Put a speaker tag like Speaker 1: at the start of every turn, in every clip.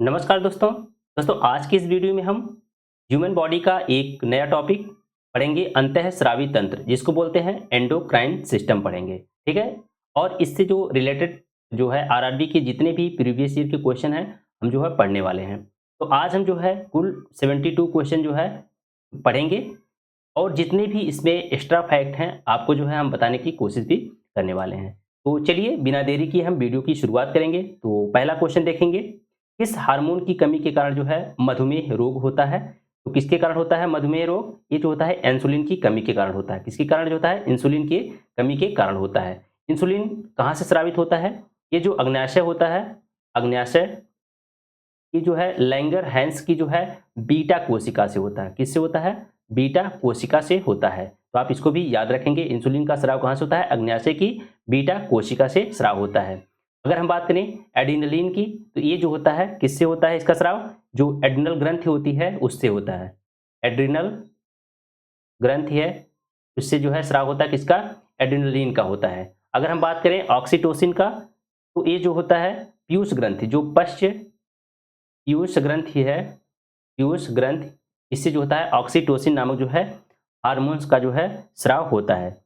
Speaker 1: नमस्कार दोस्तों। आज की इस वीडियो में हम ह्यूमन बॉडी का एक नया टॉपिक पढ़ेंगे, अंतःस्रावी तंत्र, जिसको बोलते हैं एंडोक्राइन सिस्टम पढ़ेंगे। ठीक है। और इससे जो रिलेटेड जो है आरआरबी के जितने भी प्रीवियस ईयर के क्वेश्चन हैं, हम जो है पढ़ने वाले हैं। तो आज हम जो है कुल 72 क्वेश्चन जो है पढ़ेंगे, और जितने भी इसमें एक्स्ट्रा फैक्ट हैं आपको जो है हम बताने की कोशिश भी करने वाले हैं। तो चलिए बिना देरी किए हम वीडियो की शुरुआत करेंगे। तो पहला क्वेश्चन देखेंगे, किस हार्मोन की कमी के कारण जो है मधुमेह रोग होता है? तो किसके कारण होता है मधुमेह रोग? ये जो होता है इंसुलिन की कमी के कारण होता है। किसके कारण जो होता है? इंसुलिन की कमी के कारण होता है। इंसुलिन कहाँ से स्रावित होता है? ये जो अग्न्याशय होता है, अग्न्याशय की जो है लैंगर-हैंस की जो है बीटा कोशिका से होता है। किससे होता है? बीटा कोशिका से होता है। तो आप इसको भी याद रखेंगे, इंसुलिन का स्राव कहाँ से होता है? अग्न्याशय की बीटा कोशिका से स्राव होता है। अगर हम बात करें एड्रेनलिन की, तो ये जो होता है किससे होता है इसका स्राव? जो एड्रिनल ग्रंथि होती है उससे होता है। एड्रिनल ग्रंथि है, उससे जो है स्राव होता है किसका? एड्रेनलिन का होता है। अगर हम बात करें ऑक्सीटोसिन का, तो ये जो होता है पीयूष ग्रंथि, जो पश्च पीयूष ग्रंथि है, पीयूष ग्रंथि, इससे जो होता है ऑक्सीटोसिन नामक जो है हार्मोन्स का जो है स्राव होता है।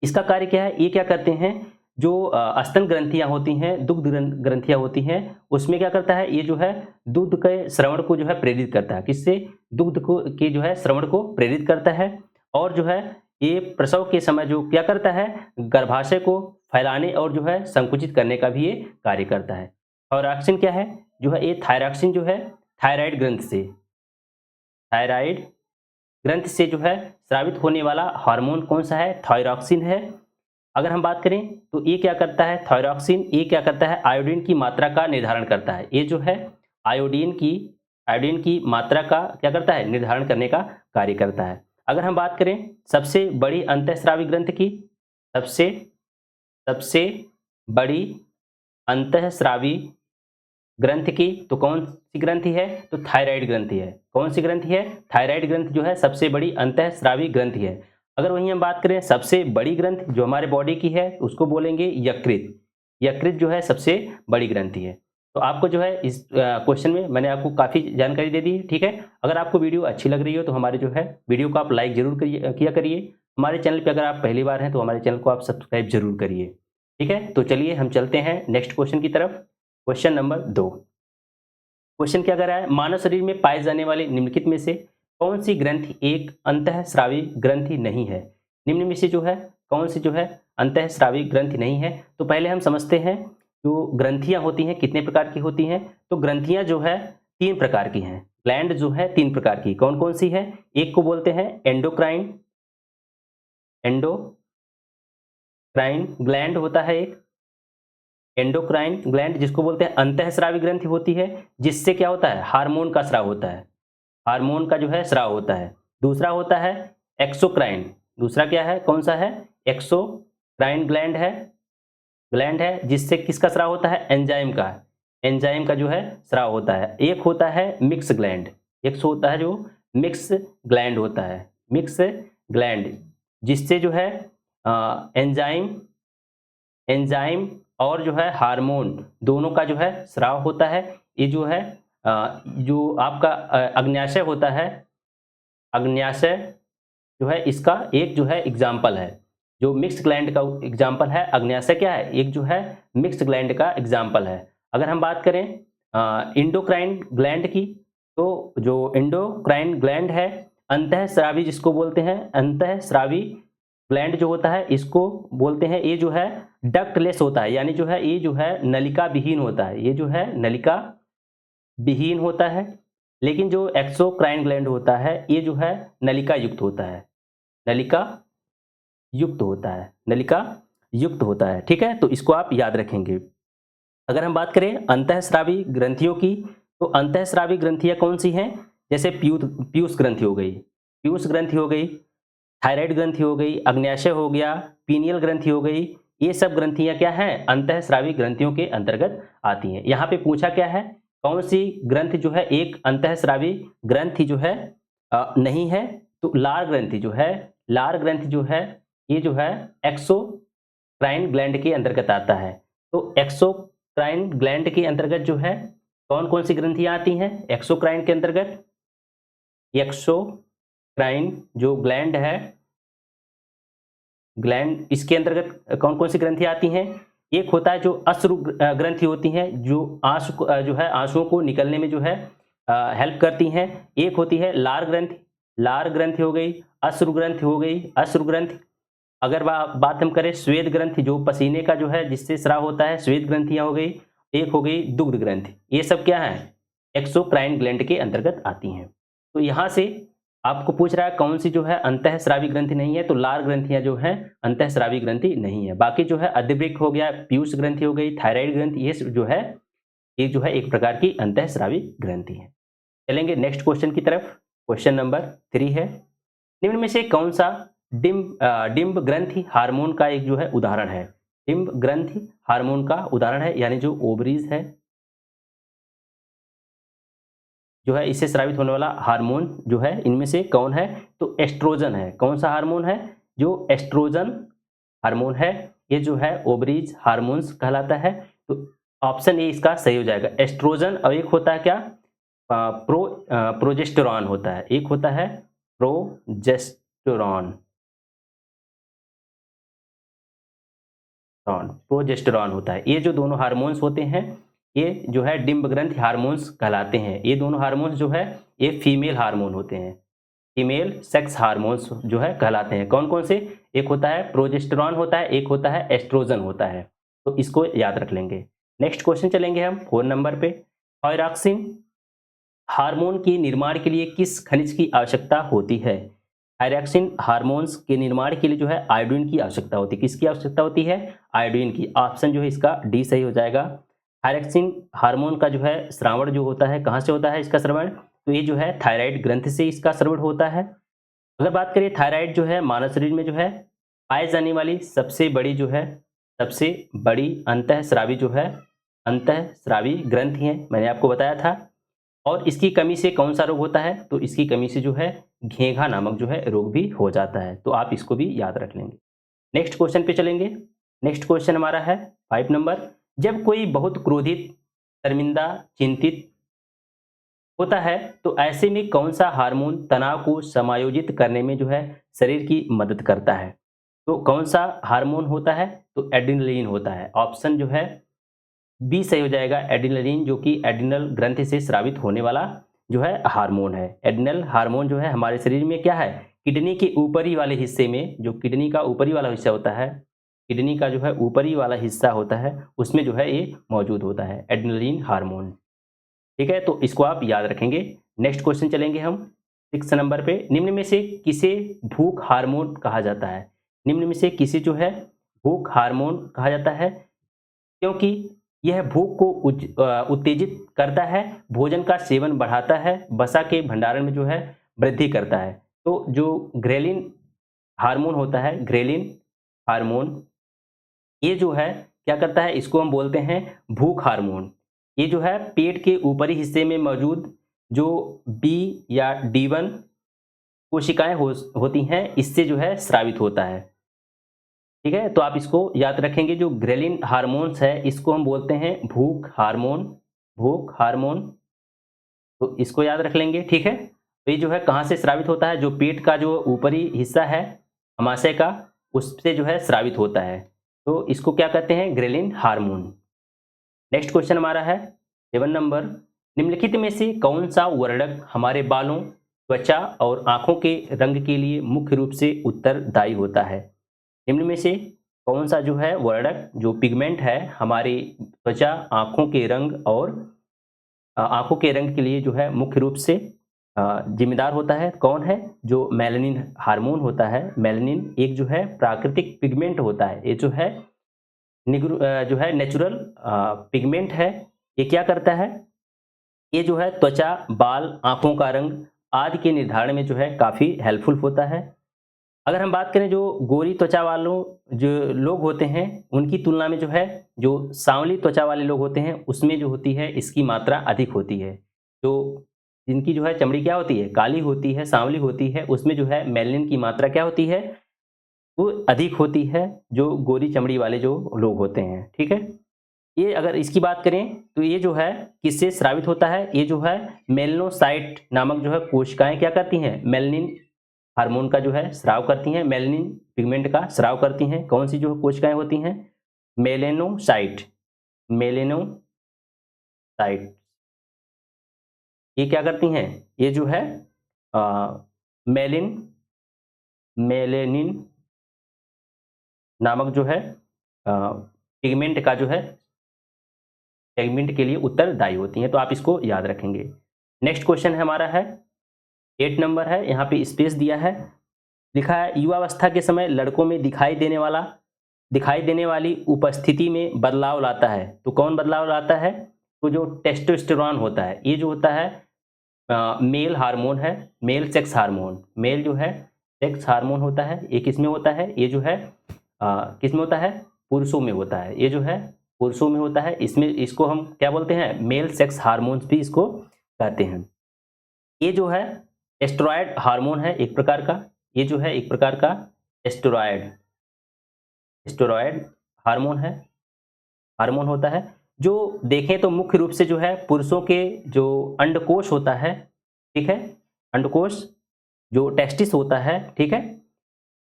Speaker 1: इसका कार्य क्या है? ये क्या करते हैं, जो स्तन ग्रंथियां होती हैं, दुग्ध ग्रंथियां होती हैं, उसमें क्या करता है ये जो है दूध के श्रवण को जो है प्रेरित करता है। किससे? दुग्ध को के जो है श्रवण को प्रेरित करता है। और जो है ये प्रसव के समय जो क्या करता है, गर्भाशय को फैलाने और जो है संकुचित करने का भी ये कार्य करता है। थायरॉक्सिन क्या है? जो है ये थायरॉक्सिन जो है थायराइड ग्रंथ से, थायराइड ग्रंथ से जो है स्रावित होने वाला हार्मोन कौन सा है? थायरॉक्सिन है। अगर हम बात करें तो ये क्या करता है थायरॉक्सिन, ये क्या करता है? आयोडीन की मात्रा का निर्धारण करता है। ये जो है आयोडीन की आयोडीन की मात्रा का क्या करता है? निर्धारण करने का कार्य करता है। अगर हम बात करें सबसे बड़ी अंतःस्रावी ग्रंथ की, सबसे सबसे बड़ी अंतःस्रावी ग्रंथ की, तो कौन सी ग्रंथि है? तो थायराइड ग्रंथि है। कौन सी ग्रंथि है? थायराइड ग्रंथ जो है सबसे बड़ी अंतःस्रावी ग्रंथि है। अगर वहीं हम बात करें सबसे बड़ी ग्रंथ जो हमारे बॉडी की है, तो उसको बोलेंगे यकृत। यकृत जो है सबसे बड़ी ग्रंथि है। तो आपको जो है इस क्वेश्चन में मैंने आपको काफ़ी जानकारी दे दी है, ठीक है। अगर आपको वीडियो अच्छी लग रही हो तो हमारे जो है वीडियो को आप लाइक ज़रूर किया करिए। हमारे चैनल पे अगर आप पहली बार हैं तो हमारे चैनल को आप सब्सक्राइब ज़रूर करिए, ठीक है। तो चलिए हम चलते हैं नेक्स्ट क्वेश्चन की तरफ। Question number 2। क्वेश्चन क्या कर रहा है, मानव शरीर में पाए जाने वाले निम्नलिखित में से कौन सी ग्रंथि एक अंतःस्रावी ग्रंथि नहीं है? निम्न में से जो है कौन सी जो है अंतःस्रावी ग्रंथि नहीं है? तो पहले हम समझते हैं जो ग्रंथियां होती हैं कितने प्रकार की होती हैं। तो ग्रंथियां जो है 3 प्रकार की हैं। ग्लैंड जो है 3 प्रकार की, कौन कौन सी है? एक को बोलते हैं एंडोक्राइन, एंडोक्राइन ग्लैंड होता है एक। एंडोक्राइन ग्लैंड जिसको बोलते हैं अंतःस्रावी ग्रंथि होती है, जिससे क्या होता है? हार्मोन का स्राव होता है। हार्मोन का जो है स्राव होता है। दूसरा होता है एक्सोक्राइन। दूसरा क्या है, कौन सा है? एक्सोक्राइन ग्लैंड है जिससे किसका स्राव होता है? एंजाइम का। एंजाइम का जो है स्राव होता है। एक होता है मिक्स ग्लैंड, एक सो होता है जो मिक्स ग्लैंड होता है, मिक्स ग्लैंड, जिससे जो है एंजाइम एंजाइम और जो है हार्मोन दोनों का जो है स्राव होता है। ये जो है जो आपका अग्न्याशय होता है, अग्न्याशय जो है इसका एक जो है एग्जाम्पल है। जो मिक्स्ड ग्लैंड का एग्जाम्पल है, अग्न्याशय क्या है? एक जो है मिक्स्ड ग्लैंड का एग्जाम्पल है। अगर हम बात करें इंडोक्राइन ग्लैंड की, तो जो इंडोक्राइन ग्लैंड है, अंतःस्रावी जिसको बोलते हैं, अंतःस्रावी ग्लैंड जो होता है इसको बोलते हैं, ये जो है डक्टलेस होता है, यानी जो है ये जो है नलिका विहीन होता है। ये जो है नलिका विहीन होता है। लेकिन जो एक्सोक्राइन ग्लैंड होता है ये जो है नलिका युक्त होता है, नलिका युक्त होता है, नलिका युक्त होता है, ठीक है। तो इसको आप याद रखेंगे। अगर हम बात करें अंतःस्रावी ग्रंथियों की, तो अंतःस्रावी ग्रंथियां कौन सी हैं? जैसे पीयूष ग्रंथि हो गई, पीयूष ग्रंथि हो गई, थायराइड ग्रंथि हो गई, अग्न्याशय हो गया, पीनियल ग्रंथि हो गई। ये सब ग्रंथियां क्या हैं? अंतःस्रावी ग्रंथियों के अंतर्गत आती हैं। यहाँ पे पूछा क्या है, कौन सी ग्रंथि जो है एक अंतःस्रावी ग्रंथि जो है नहीं है? तो लार ग्रंथि जो है, लार ग्रंथि जो है ये जो है एक्सोक्राइन ग्लैंड के अंतर्गत आता है। तो एक्सोक्राइन ग्लैंड के अंतर्गत जो है कौन कौन सी ग्रंथियां आती हैं एक्सोक्राइन के अंतर्गत? एक्सोक्राइन जो ग्लैंड है, ग्लैंड, इसके अंतर्गत कौन कौन सी ग्रंथियां आती हैं? एक होता है जो अश्रु ग्रंथि होती हैं, जो जो है आंसुओं को निकलने में जो है हेल्प करती हैं। एक होती है लार ग्रंथि, लार ग्रंथि हो गई, अश्रु ग्रंथि हो गई, अश्रु ग्रंथि। अगर बात हम करें श्वेत ग्रंथि, जो पसीने का जो है जिससे स्राव होता है, श्वेत ग्रंथियां हो गई। एक हो गई दुग्ध ग्रंथि। ये सब क्या है? एक्सोक्राइन ग्लैंड के अंतर्गत आती हैं। तो यहां से आपको पूछ रहा है कौन सी जो है अंतःस्रावी ग्रंथि नहीं है, तो लार ग्रंथियां जो है अंतःस्रावी ग्रंथि नहीं है। बाकी जो है अधिवृक्क हो गया, पीयूष ग्रंथि हो गई, थायराइड ग्रंथि, ये जो है एक प्रकार की अंतःस्रावी ग्रंथि है। चलेंगे नेक्स्ट क्वेश्चन की तरफ। क्वेश्चन नंबर 3 है, निम्न में से कौन सा डिंब ग्रंथि हार्मोन का एक जो है उदाहरण है? डिंब ग्रंथि हार्मोन का उदाहरण है, यानी जो ओवरीज है, जो है इससे स्रावित होने वाला हार्मोन जो है इनमें से कौन है? तो एस्ट्रोजन है। कौन सा हार्मोन है? जो एस्ट्रोजन हार्मोन है, ये जो है ओवरीज हार्मोन्स कहलाता है। तो ऑप्शन ए इसका सही हो जाएगा, एस्ट्रोजन। और एक होता है क्या? प्रोजेस्टेरॉन होता है, एक होता है प्रोजेस्टेरॉन, प्रोजेस्टेरॉन होता है। ये जो दोनों हार्मोन्स होते हैं, ये जो है डिंब ग्रंथि हार्मोन्स कहलाते हैं। ये दोनों हार्मोन्स जो है ये फीमेल हार्मोन होते हैं, फीमेल सेक्स हार्मोन्स जो है कहलाते हैं। कौन कौन से? एक होता है प्रोजेस्टेरॉन होता है, एक होता है एस्ट्रोजन होता है। तो इसको याद रख लेंगे। नेक्स्ट क्वेश्चन चलेंगे हम 4 नंबर पे। थायरॉक्सिन हार्मोन के निर्माण के लिए किस खनिज की आवश्यकता होती है? थायरॉक्सिन हार्मोन्स के निर्माण के लिए जो है आयोडीन की आवश्यकता होती है। किसकी आवश्यकता होती है? आयोडीन की। ऑप्शन जो है इसका डी सही हो जाएगा। थायरॉक्सिन हार्मोन का जो है स्रावण जो होता है, कहाँ से होता है इसका स्रावण? तो ये जो है थायराइड ग्रंथि से इसका स्रावण होता है। अगर बात करें थायराइड जो है मानव शरीर में जो है पाए जाने वाली सबसे बड़ी जो है, सबसे बड़ी अंतःस्रावी जो है अंतःस्रावी ग्रंथि है, मैंने आपको बताया था। और इसकी कमी से कौन सा रोग होता है? तो इसकी कमी से जो है घेंघा नामक जो है रोग भी हो जाता है। तो आप इसको भी याद रख लेंगे। नेक्स्ट क्वेश्चन पे चलेंगे। नेक्स्ट क्वेश्चन हमारा है 5 नंबर। जब कोई बहुत क्रोधित, शर्मिंदा, चिंतित होता है, तो ऐसे में कौन सा हार्मोन तनाव को समायोजित करने में जो है शरीर की मदद करता है? तो कौन सा हार्मोन होता है? तो एड्रेनलिन होता है। ऑप्शन जो है बी सही हो जाएगा, एड्रेनलिन, जो कि एड्रिनल ग्रंथि से स्रावित होने वाला जो है हार्मोन है। एड्रिनल हार्मोन जो है हमारे शरीर में क्या है? किडनी के ऊपरी वाले हिस्से में, जो किडनी का ऊपरी वाला हिस्सा होता है, किडनी का जो है ऊपरी वाला हिस्सा होता है, उसमें जो है ये मौजूद होता है एड्रेनलिन हार्मोन। ठीक है, तो इसको आप याद रखेंगे। नेक्स्ट क्वेश्चन चलेंगे हम 6 नंबर पे। निम्न में से किसे भूख हार्मोन कहा जाता है? निम्न में से किसे जो है भूख हार्मोन कहा जाता है? क्योंकि यह भूख को उत्तेजित करता है, भोजन का सेवन बढ़ाता है, वसा के भंडारण में जो है वृद्धि करता है। तो जो ग्रेलिन हार्मोन होता है, ग्रेलिन हार्मोन, ये जो है क्या करता है? इसको हम बोलते हैं भूख हार्मोन। ये जो है पेट के ऊपरी हिस्से में मौजूद जो बी या D1 कोशिकाएं होती हैं, इससे जो है स्रावित होता है। ठीक है, तो आप इसको याद रखेंगे। जो ग्रेलिन हार्मोन्स है इसको हम बोलते हैं भूख हार्मोन, भूख हार्मोन। तो इसको याद रख लेंगे। ठीक है, तो ये जो है कहाँ से स्रावित होता है? जो पेट का जो ऊपरी हिस्सा है अमाशय का, उससे जो है स्रावित होता है। तो इसको क्या कहते हैं? Ghrelin hormone. नेक्स्ट क्वेश्चन हमारा है 7 नंबर। निम्नलिखित में से कौन सा वर्णक हमारे बालों, त्वचा और आंखों के रंग के लिए मुख्य रूप से उत्तरदायी होता है? निम्न में से कौन सा जो है वर्णक, जो पिगमेंट है हमारी त्वचा, आंखों के रंग और आंखों के रंग के लिए जो है मुख्य रूप से जिम्मेदार होता है? कौन है? जो मेलानिन हार्मोन होता है। मेलानिन एक जो है प्राकृतिक पिगमेंट होता है। ये जो है जो है नेचुरल पिगमेंट है। ये क्या करता है? ये जो है त्वचा, बाल, आंखों का रंग आदि के निर्धारण में जो है काफ़ी हेल्पफुल होता है। अगर हम बात करें जो गोरी त्वचा वालों जो लोग होते हैं, उनकी तुलना में जो है जो सांवली त्वचा वाले लोग होते हैं, उसमें जो होती है इसकी मात्रा अधिक होती है। जो जिनकी जो है चमड़ी क्या होती है? काली होती है, सांवली होती है, उसमें जो है मेलानिन की मात्रा क्या होती है? वो अधिक होती है, जो गोरी चमड़ी वाले जो लोग होते हैं। ठीक है, ये अगर इसकी बात करें तो ये जो है किससे स्रावित होता है, ये जो है मेलनोसाइट नामक जो है कोशिकाएं क्या करती हैं, मेलनिन हार्मोन का जो है स्राव करती हैं, मेलनिन पिगमेंट का स्राव करती हैं। कौन सी जो कोशिकाएं होती हैं, मेलेनोसाइट, मेलेनोसाइट ये क्या करती हैं, ये जो है मेलिन मेलेनिन नामक जो है पिगमेंट का जो है पिगमेंट के लिए उत्तरदायी होती हैं। तो आप इसको याद रखेंगे। नेक्स्ट क्वेश्चन हमारा है 8 नंबर है, यहाँ पे स्पेस दिया है, लिखा है युवावस्था के समय लड़कों में दिखाई देने वाली उपस्थिति में बदलाव लाता है। तो कौन बदलाव लाता है, तो जो टेस्टोस्टेरोन होता है, ये जो होता है मेल हार्मोन है, मेल सेक्स हार्मोन, मेल जो है सेक्स हार्मोन होता है, ये किस में होता है, ये जो है किस में होता है, पुरुषों में होता है, ये जो है पुरुषों में होता है। इसमें इसको हम क्या बोलते हैं, मेल सेक्स हार्मोन्स भी इसको कहते हैं। ये जो है एस्टेरॉयड हार्मोन है एक प्रकार का, ये जो है एक प्रकार का एस्टेरॉयड हार्मोन होता है। जो देखें तो मुख्य रूप से जो है पुरुषों के जो अंडकोश होता है, ठीक है, अंडकोश जो टेस्टिस होता है, ठीक है,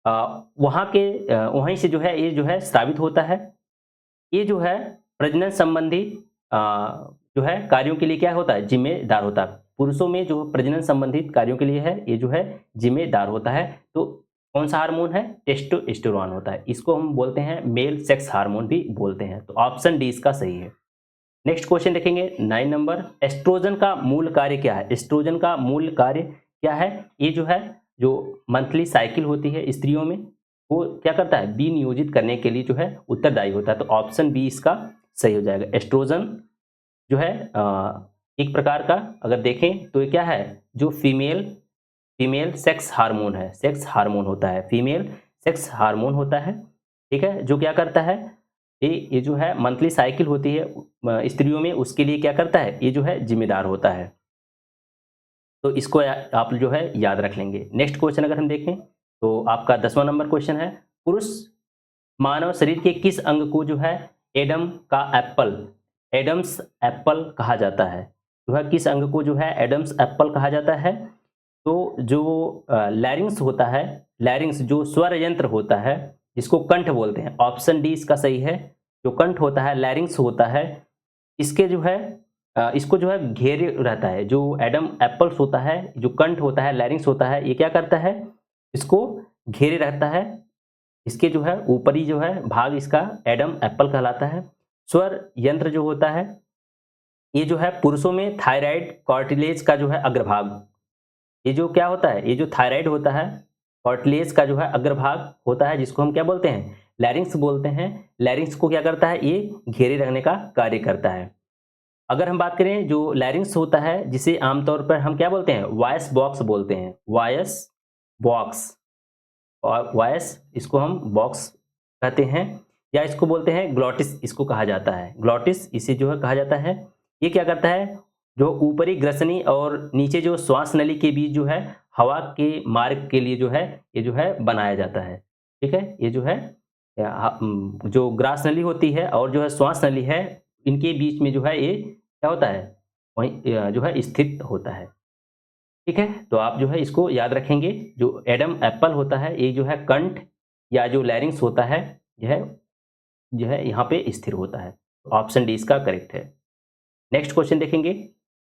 Speaker 1: वहीं से जो है ये जो है स्रावित होता है। ये जो है प्रजनन संबंधी जो है कार्यों के लिए क्या होता है, जिम्मेदार होता है। पुरुषों में जो प्रजनन संबंधित कार्यों के लिए है, ये जो है जिम्मेदार होता है। तो कौन सा हार्मोन है, टेस्टोस्टेरोन होता है। इसको हम बोलते हैं मेल सेक्स हार्मोन भी बोलते हैं। तो ऑप्शन डी इसका सही है। नेक्स्ट क्वेश्चन देखेंगे 9 नंबर, एस्ट्रोजन का मूल कार्य क्या है। एस्ट्रोजन का मूल कार्य क्या है, ये जो है जो मंथली साइकिल होती है स्त्रियों में, वो क्या करता है, बी नियोजित करने के लिए जो है उत्तरदायी होता है। तो ऑप्शन बी इसका सही हो जाएगा। एस्ट्रोजन जो है एक प्रकार का अगर देखें तो ये क्या है, जो फीमेल सेक्स हार्मोन है, सेक्स हार्मोन होता है, फीमेल सेक्स हार्मोन होता है, ठीक है, जो क्या करता है, ये जो है मंथली साइकिल होती है स्त्रियों में, उसके लिए क्या करता है, ये जो है जिम्मेदार होता है। तो इसको आप जो है याद रख लेंगे। नेक्स्ट क्वेश्चन अगर हम देखें तो आपका 10वां नंबर क्वेश्चन है, पुरुष मानव शरीर के किस अंग को जो है एडम्स एप्पल कहा जाता है। जो है किस अंग को जो है एडम्स एप्पल कहा जाता है। तो जो लैरिंग्स होता है, लैरिंग्स जो स्वर यंत्र होता है, जिसको कंठ बोलते हैं, ऑप्शन डी इसका सही है। जो कंठ होता है, लैरिंग्स होता है, इसके जो है इसको जो है घेरे रहता है। जो एडम एप्पल्स होता है, जो कंठ होता है, लैरिंग्स होता है, ये क्या करता है, इसको घेरे रहता है। इसके जो है ऊपरी जो है भाग इसका एडम एप्पल कहलाता है। स्वर यंत्र जो होता है, ये जो है पुरुषों में थायराइड कार्टिलेज का जो है अग्रभाग, ये जो क्या होता है, ये जो थायराइड होता है, कार्टिलेज का जो है अग्रभाग होता है, जिसको हम क्या बोलते हैं, लैरिंक्स बोलते हैं। लैरिंक्स को क्या करता है, ये घेरे रखने का कार्य करता है। अगर हम बात करें जो लैरिंक्स होता है, जिसे आमतौर पर हम क्या बोलते हैं, वॉइस बॉक्स बोलते हैं, वॉइस बॉक्स, और वॉइस इसको हम बॉक्स कहते हैं, या इसको बोलते हैं ग्लॉटिस, इसको कहा जाता है ग्लॉटिस, इसे जो है कहा जाता है। ये क्या करता है, जो ऊपरी ग्रसनी और नीचे जो श्वास नली के बीच जो है हवा के मार्ग के लिए जो है, ये जो है बनाया जाता है, ठीक है। ये जो है जो ग्रास नली होती है और जो है श्वास नली है, इनके बीच में जो है ये क्या होता है, वहीं जो है स्थित होता है, ठीक है। तो आप जो है इसको याद रखेंगे। जो एडम एप्पल होता है, ये जो है कंठ या जो लैरिंग्स होता है, जो है यहाँ पे स्थिर होता है। ऑप्शन डी इसका करेक्ट है। नेक्स्ट क्वेश्चन देखेंगे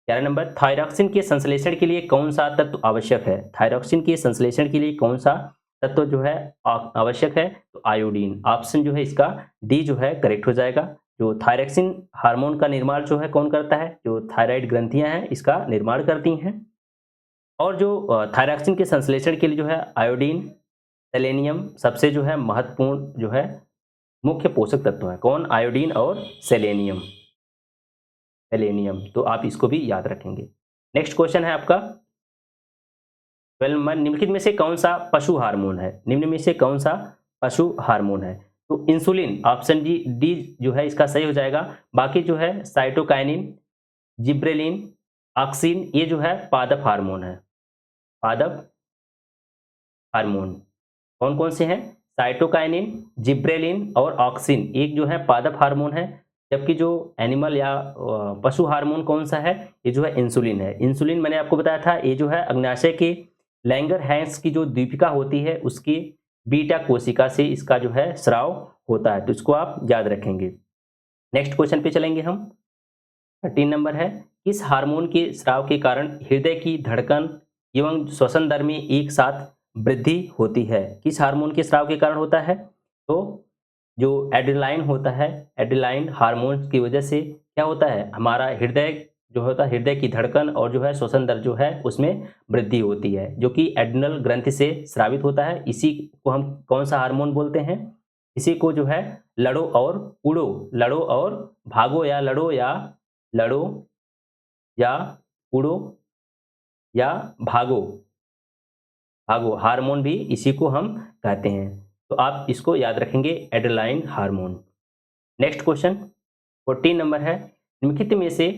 Speaker 1: 11 नंबर, थायरॉक्सिन के संश्लेषण के लिए कौन सा तत्व आवश्यक है। थायरॉक्सिन के संश्लेषण के लिए कौन सा तत्व जो है आवश्यक है, तो आयोडीन। ऑप्शन जो है इसका डी जो है करेक्ट हो जाएगा। जो थायरॉक्सिन हार्मोन का निर्माण जो है कौन करता है, जो थायराइड ग्रंथियां हैं इसका निर्माण करती हैं। और जो थायरॉक्सिन के संश्लेषण के लिए जो है आयोडीन, सेलेनियम सबसे जो है महत्वपूर्ण जो है मुख्य पोषक तत्व है। कौन, आयोडीन और सेलेनियम। तो आप इसको भी याद रखेंगे। नेक्स्ट क्वेश्चन है आपका 12 नंबर, निम्नलिखित में से कौन सा पशु हार्मोन है। निम्न में से कौन सा पशु हार्मोन है, तो इंसुलिन, ऑप्शन डी जो है इसका सही हो जाएगा। बाकी जो है साइटोकाइनिन, जिब्रेलिन, ऑक्सिन, ये जो है पादप हार्मोन है। पादप हार्मोन कौन कौन से हैं, साइटोकाइनिन, जिब्रेलिन और ऑक्सिन, एक जो है पादप हार्मोन है। जबकि जो एनिमल या पशु हार्मोन कौन सा है, ये जो है इंसुलिन है। इंसुलिन मैंने आपको बताया था, ये जो है अग्नाशय के लैंगरहैंस की जो दीपिका होती है उसकी बीटा कोशिका से इसका जो है स्राव होता है, तो इसको आप याद रखेंगे। नेक्स्ट क्वेश्चन पे चलेंगे हम। 13 नंबर है, किस हार्मोन के स्राव के कारण हृदय की धड़कन एवं श्वसन दर में एक साथ वृद्धि होती है? किस हार्मोन के स्राव के कारण होता है? तो जो एड्रेनालाइन होता है, एड्रेनालाइन हार्मोन की वजह से क्या होता है, हमारा हृदय जो होता है, हृदय की धड़कन और जो है श्वसन दर जो है उसमें वृद्धि होती है, जो कि एड्रिनल ग्रंथि से स्रावित होता है। इसी को हम कौन सा हार्मोन बोलते हैं? इसी को जो है लड़ो और उड़ो, लड़ो और भागो या लड़ो या लड़ो या उड़ो या भागो, भागो हार्मोन भी इसी को हम कहते हैं। तो आप इसको याद रखेंगे, adrenaline hormone. Next question 14 number है, निम्नलिखित में से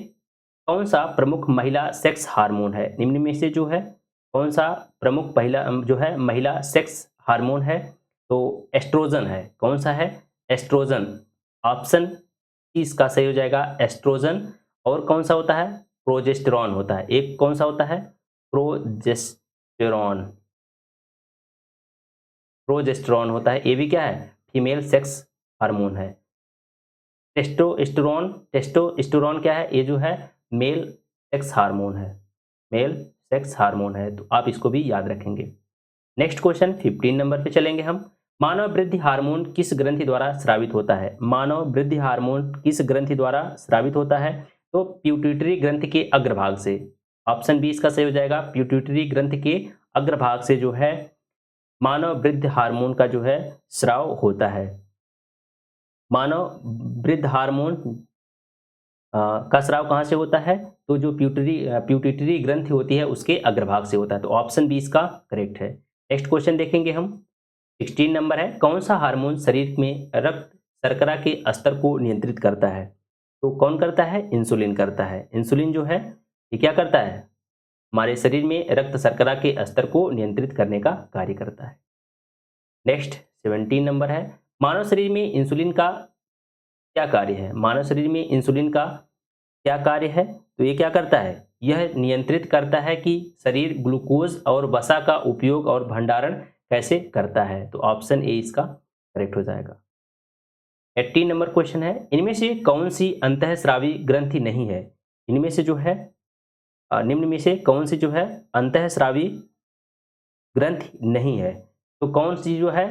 Speaker 1: कौन सा प्रमुख महिला सेक्स हार्मोन है? निम्न में से जो है कौन सा प्रमुख पहला जो है महिला सेक्स हार्मोन है? तो एस्ट्रोजन है। कौन सा है? एस्ट्रोजन। ऑप्शन सी इसका सही हो जाएगा, एस्ट्रोजन। और कौन सा होता है? प्रोजेस्टेरॉन होता है। एक कौन सा होता है? प्रोजेस्टेरॉन, प्रोजेस्टेरॉन होता है। ये भी क्या है? फीमेल सेक्स हार्मोन है। टेस्टोस्टेरोन, टेस्टोस्टेरोन क्या है? ये जो है मेल सेक्स हार्मोन है, मेल सेक्स हार्मोन है, तो आप इसको भी याद रखेंगे। नेक्स्ट क्वेश्चन 15 नंबर पे चलेंगे हम। मानव वृद्धि हार्मोन किस ग्रंथि द्वारा स्रावित होता है? मानव वृद्धि हार्मोन किस ग्रंथि द्वारा स्रावित होता है? तो प्यूटिटरी ग्रंथि के अग्रभाग से। ऑप्शन बी इसका सही हो जाएगा, प्यूटिटरी ग्रंथि के अग्रभाग से जो है मानव वृद्धि हार्मोन का जो है स्राव होता है। मानव वृद्धि हार्मोन का स्राव कहाँ से होता है? तो जो प्यूटिटरी ग्रंथि होती है उसके अग्रभाग से होता है, तो ऑप्शन बी इसका करेक्ट है। नेक्स्ट क्वेश्चन देखेंगे हम। 16 नंबर है, कौन सा हार्मोन शरीर में रक्त शर्करा के स्तर को नियंत्रित करता है? तो कौन करता है? इंसुलिन करता है। इंसुलिन जो है ये क्या करता है? हमारे शरीर में रक्त शर्करा के स्तर को नियंत्रित करने का कार्य करता है। नेक्स्ट 17 नंबर है, मानव शरीर में इंसुलिन का क्या कार्य है? मानव शरीर में इंसुलिन का क्या कार्य है? तो ये क्या करता है? यह नियंत्रित करता है कि शरीर ग्लूकोज और वसा का उपयोग और भंडारण कैसे करता है, तो ऑप्शन ए इसका करेक्ट हो जाएगा। 18 नंबर क्वेश्चन है, इनमें से कौन सी अंतःस्रावी ग्रंथि नहीं है? इनमें से जो है निम्न में से कौन सी जो है अंतःस्रावी ग्रंथि नहीं है? तो कौन सी जो है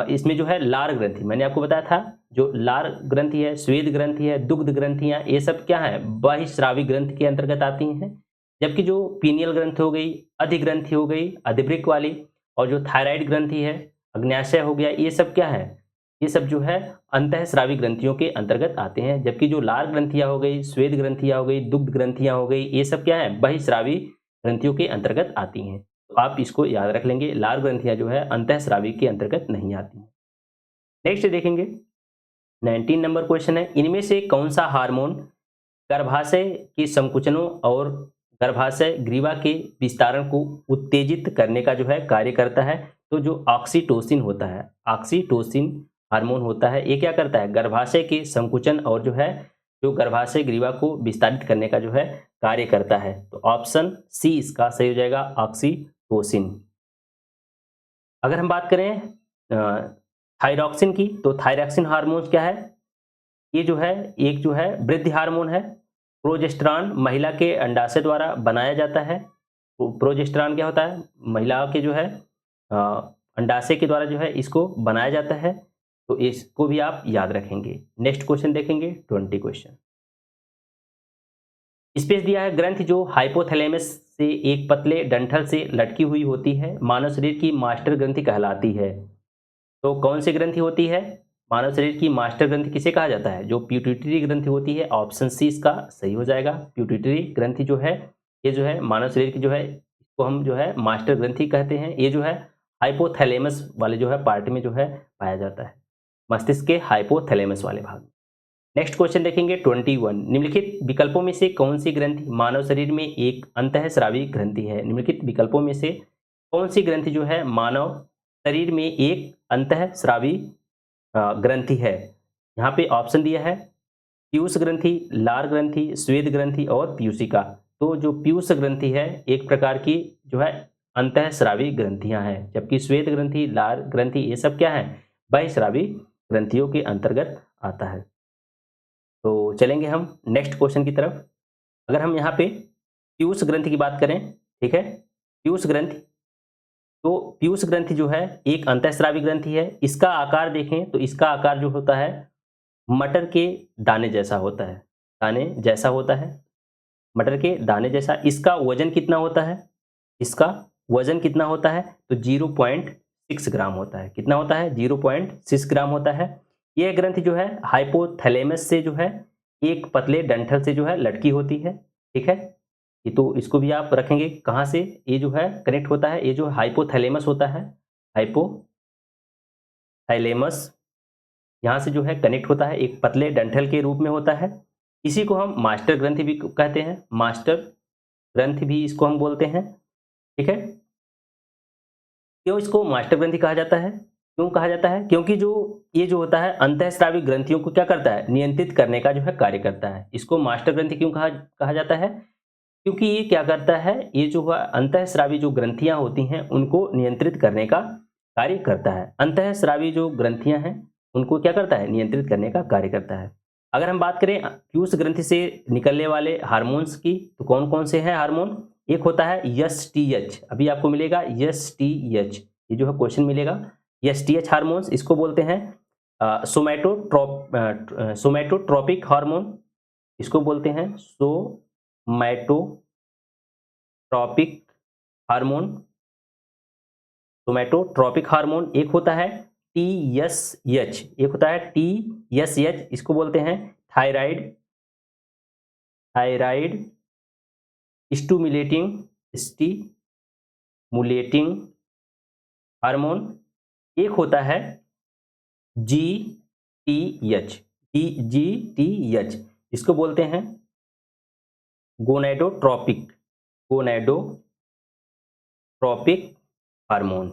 Speaker 1: इसमें जो है लार ग्रंथि, मैंने आपको बताया था जो लार ग्रंथि है, श्वेत ग्रंथि है, दुग्ध ग्रंथियां, ये सब क्या है? बहिस्रावी ग्रंथि के अंतर्गत आती हैं। जबकि जो पीनियल ग्रंथि हो गई, अधिग्रंथि हो गई अधिवृक्क वाली, और जो थायराइड ग्रंथि है, अग्न्याशय हो गया, ये सब क्या है? ये सब जो है अंतःस्रावी ग्रंथियों के अंतर्गत आते हैं। जबकि जो लार ग्रंथियां हो गई, श्वेत ग्रंथियां हो गई, दुग्ध ग्रंथियां हो गई, ये सब क्या है? बहिस्रावी ग्रंथियों के अंतर्गत आती हैं। तो आप इसको याद रख लेंगे, लार ग्रंथियां जो है अंतःस्रावी के अंतर्गत नहीं आती। नेक्स्ट देखेंगे 19 नंबर क्वेश्चन है, इनमें से कौन सा हार्मोन गर्भाशय के संकुचनों और गर्भाशय ग्रीवा के विस्तारण को उत्तेजित करने का जो है कार्य करता है? तो जो ऑक्सीटोसिन होता है, ऑक्सीटोसिन हार्मोन होता है, ये क्या करता है? गर्भाशय के संकुचन और जो है जो गर्भाशय ग्रीवा को विस्तारित करने का जो है कार्य करता है, तो ऑप्शन सी इसका सही हो जाएगा, ऑक्सीटोसिन। अगर हम बात करें थायरॉक्सिन की, तो थायरॉक्सिन हार्मोन क्या है? ये जो है एक जो है वृद्धि हार्मोन है। प्रोजेस्टेरॉन महिला के अंडाशय द्वारा बनाया जाता है। तो प्रोजेस्टेरॉन क्या होता है? महिला के जो है अ, अंडाशय के द्वारा जो है इसको बनाया जाता है, तो इसको भी आप याद रखेंगे। नेक्स्ट क्वेश्चन देखेंगे 20 क्वेश्चन। स्पेस दिया है, ग्रंथि जो हाइपोथैलेमस से एक पतले डंठल से लटकी हुई होती है मानव शरीर की मास्टर ग्रंथि कहलाती है। तो कौन सी ग्रंथि होती है? मानव शरीर की मास्टर ग्रंथि किसे कहा जाता है? जो प्यूटिटरी ग्रंथि होती है, ऑप्शन सी इसका सही हो जाएगा। प्यूटिटरी ग्रंथि जो है ये जो है मानव शरीर की जो है इसको हम जो है मास्टर ग्रंथि कहते हैं। ये जो है हाइपोथैलेमस वाले जो है पार्ट में जो है पाया जाता है, मस्तिष्क के हाइपोथैलेमस वाले भाग में। नेक्स्ट क्वेश्चन देखेंगे 21, निम्नलिखित विकल्पों में से कौन सी ग्रंथि मानव शरीर में एक अंतःस्रावी ग्रंथि है? निम्नलिखित विकल्पों में से कौन सी ग्रंथि जो है मानव शरीर में एक अंतःस्रावी ग्रंथि है? यहाँ पे ऑप्शन दिया है पीयूष ग्रंथि, लार ग्रंथि, श्वेत ग्रंथि और पीयूषिका। तो जो पीयूष ग्रंथि है एक प्रकार की जो है अंतःस्रावी ग्रंथियां हैं, जबकि श्वेत ग्रंथि, लार ग्रंथि ये सब क्या है, बहिःस्रावी ग्रंथियों के अंतर्गत आता है। तो चलेंगे हम नेक्स्ट क्वेश्चन की तरफ। अगर हम यहाँ पे पीयूष ग्रंथि की बात करें, ठीक है, पीयूष ग्रंथि, तो पीयूष ग्रंथि जो है एक अंतःस्रावी ग्रंथि है। इसका आकार देखें तो इसका आकार जो होता है मटर के दाने जैसा होता है, दाने जैसा होता है, मटर के दाने जैसा। इसका वजन कितना होता है, इसका वजन कितना होता है, तो 0.6 ग्राम होता है। कितना होता है, 0.6 ग्राम होता है। यह ग्रंथि जो है हाइपोथैलेमस से जो है एक पतले डंठल से जो है लटकी होती है, ठीक है। ये तो इसको भी आप रखेंगे कहाँ से, ये जो है कनेक्ट होता है, ये जो हाइपोथैलेमस होता है, हाइपोथैलेमस यहाँ से जो है कनेक्ट होता है, एक पतले डंठल के रूप में होता है। इसी को हम मास्टर ग्रंथि भी कहते हैं, मास्टर ग्रंथि भी इसको हम बोलते हैं, ठीक है। क्यों इसको मास्टर ग्रंथि कहा जाता है, क्यों कहा जाता है, क्योंकि जो ये जो होता है अंतःस्रावी ग्रंथियों को क्या करता है, नियंत्रित करने का जो है कार्य करता है। इसको मास्टर ग्रंथि क्यों कहा कहा जाता है, क्योंकि ये क्या करता है, ये जो अंतःस्रावी जो ग्रंथियां होती हैं उनको नियंत्रित करने का कार्य करता है। अंतःस्रावी जो ग्रंथियां हैं उनको क्या करता है, नियंत्रित करने का कार्य करता है। अगर हम बात करें पीयूष ग्रंथि से निकलने वाले हार्मोन्स की, तो कौन कौन से हैं हार्मोन, एक होता है एसटीएच, अभी आपको मिलेगा एसटीएच, ये जो है क्वेश्चन मिलेगा। एसटीएच हार्मोन्स इसको बोलते हैं सोमैटोट्रोपिक हार्मोन, इसको बोलते हैं सोमैटोट्रोपिक हार्मोन, सोमैटोट्रोपिक हार्मोन। एक होता है टीएसएच, एक होता है टीएसएच, इसको बोलते हैं थायराइड, थायराइड स्टिमुलेटिंग हार्मोन। एक होता है जीटीएच, जीटीएच, इसको बोलते हैं गोनेडोट्रोपिक, गोनेडोट्रोपिक हार्मोन,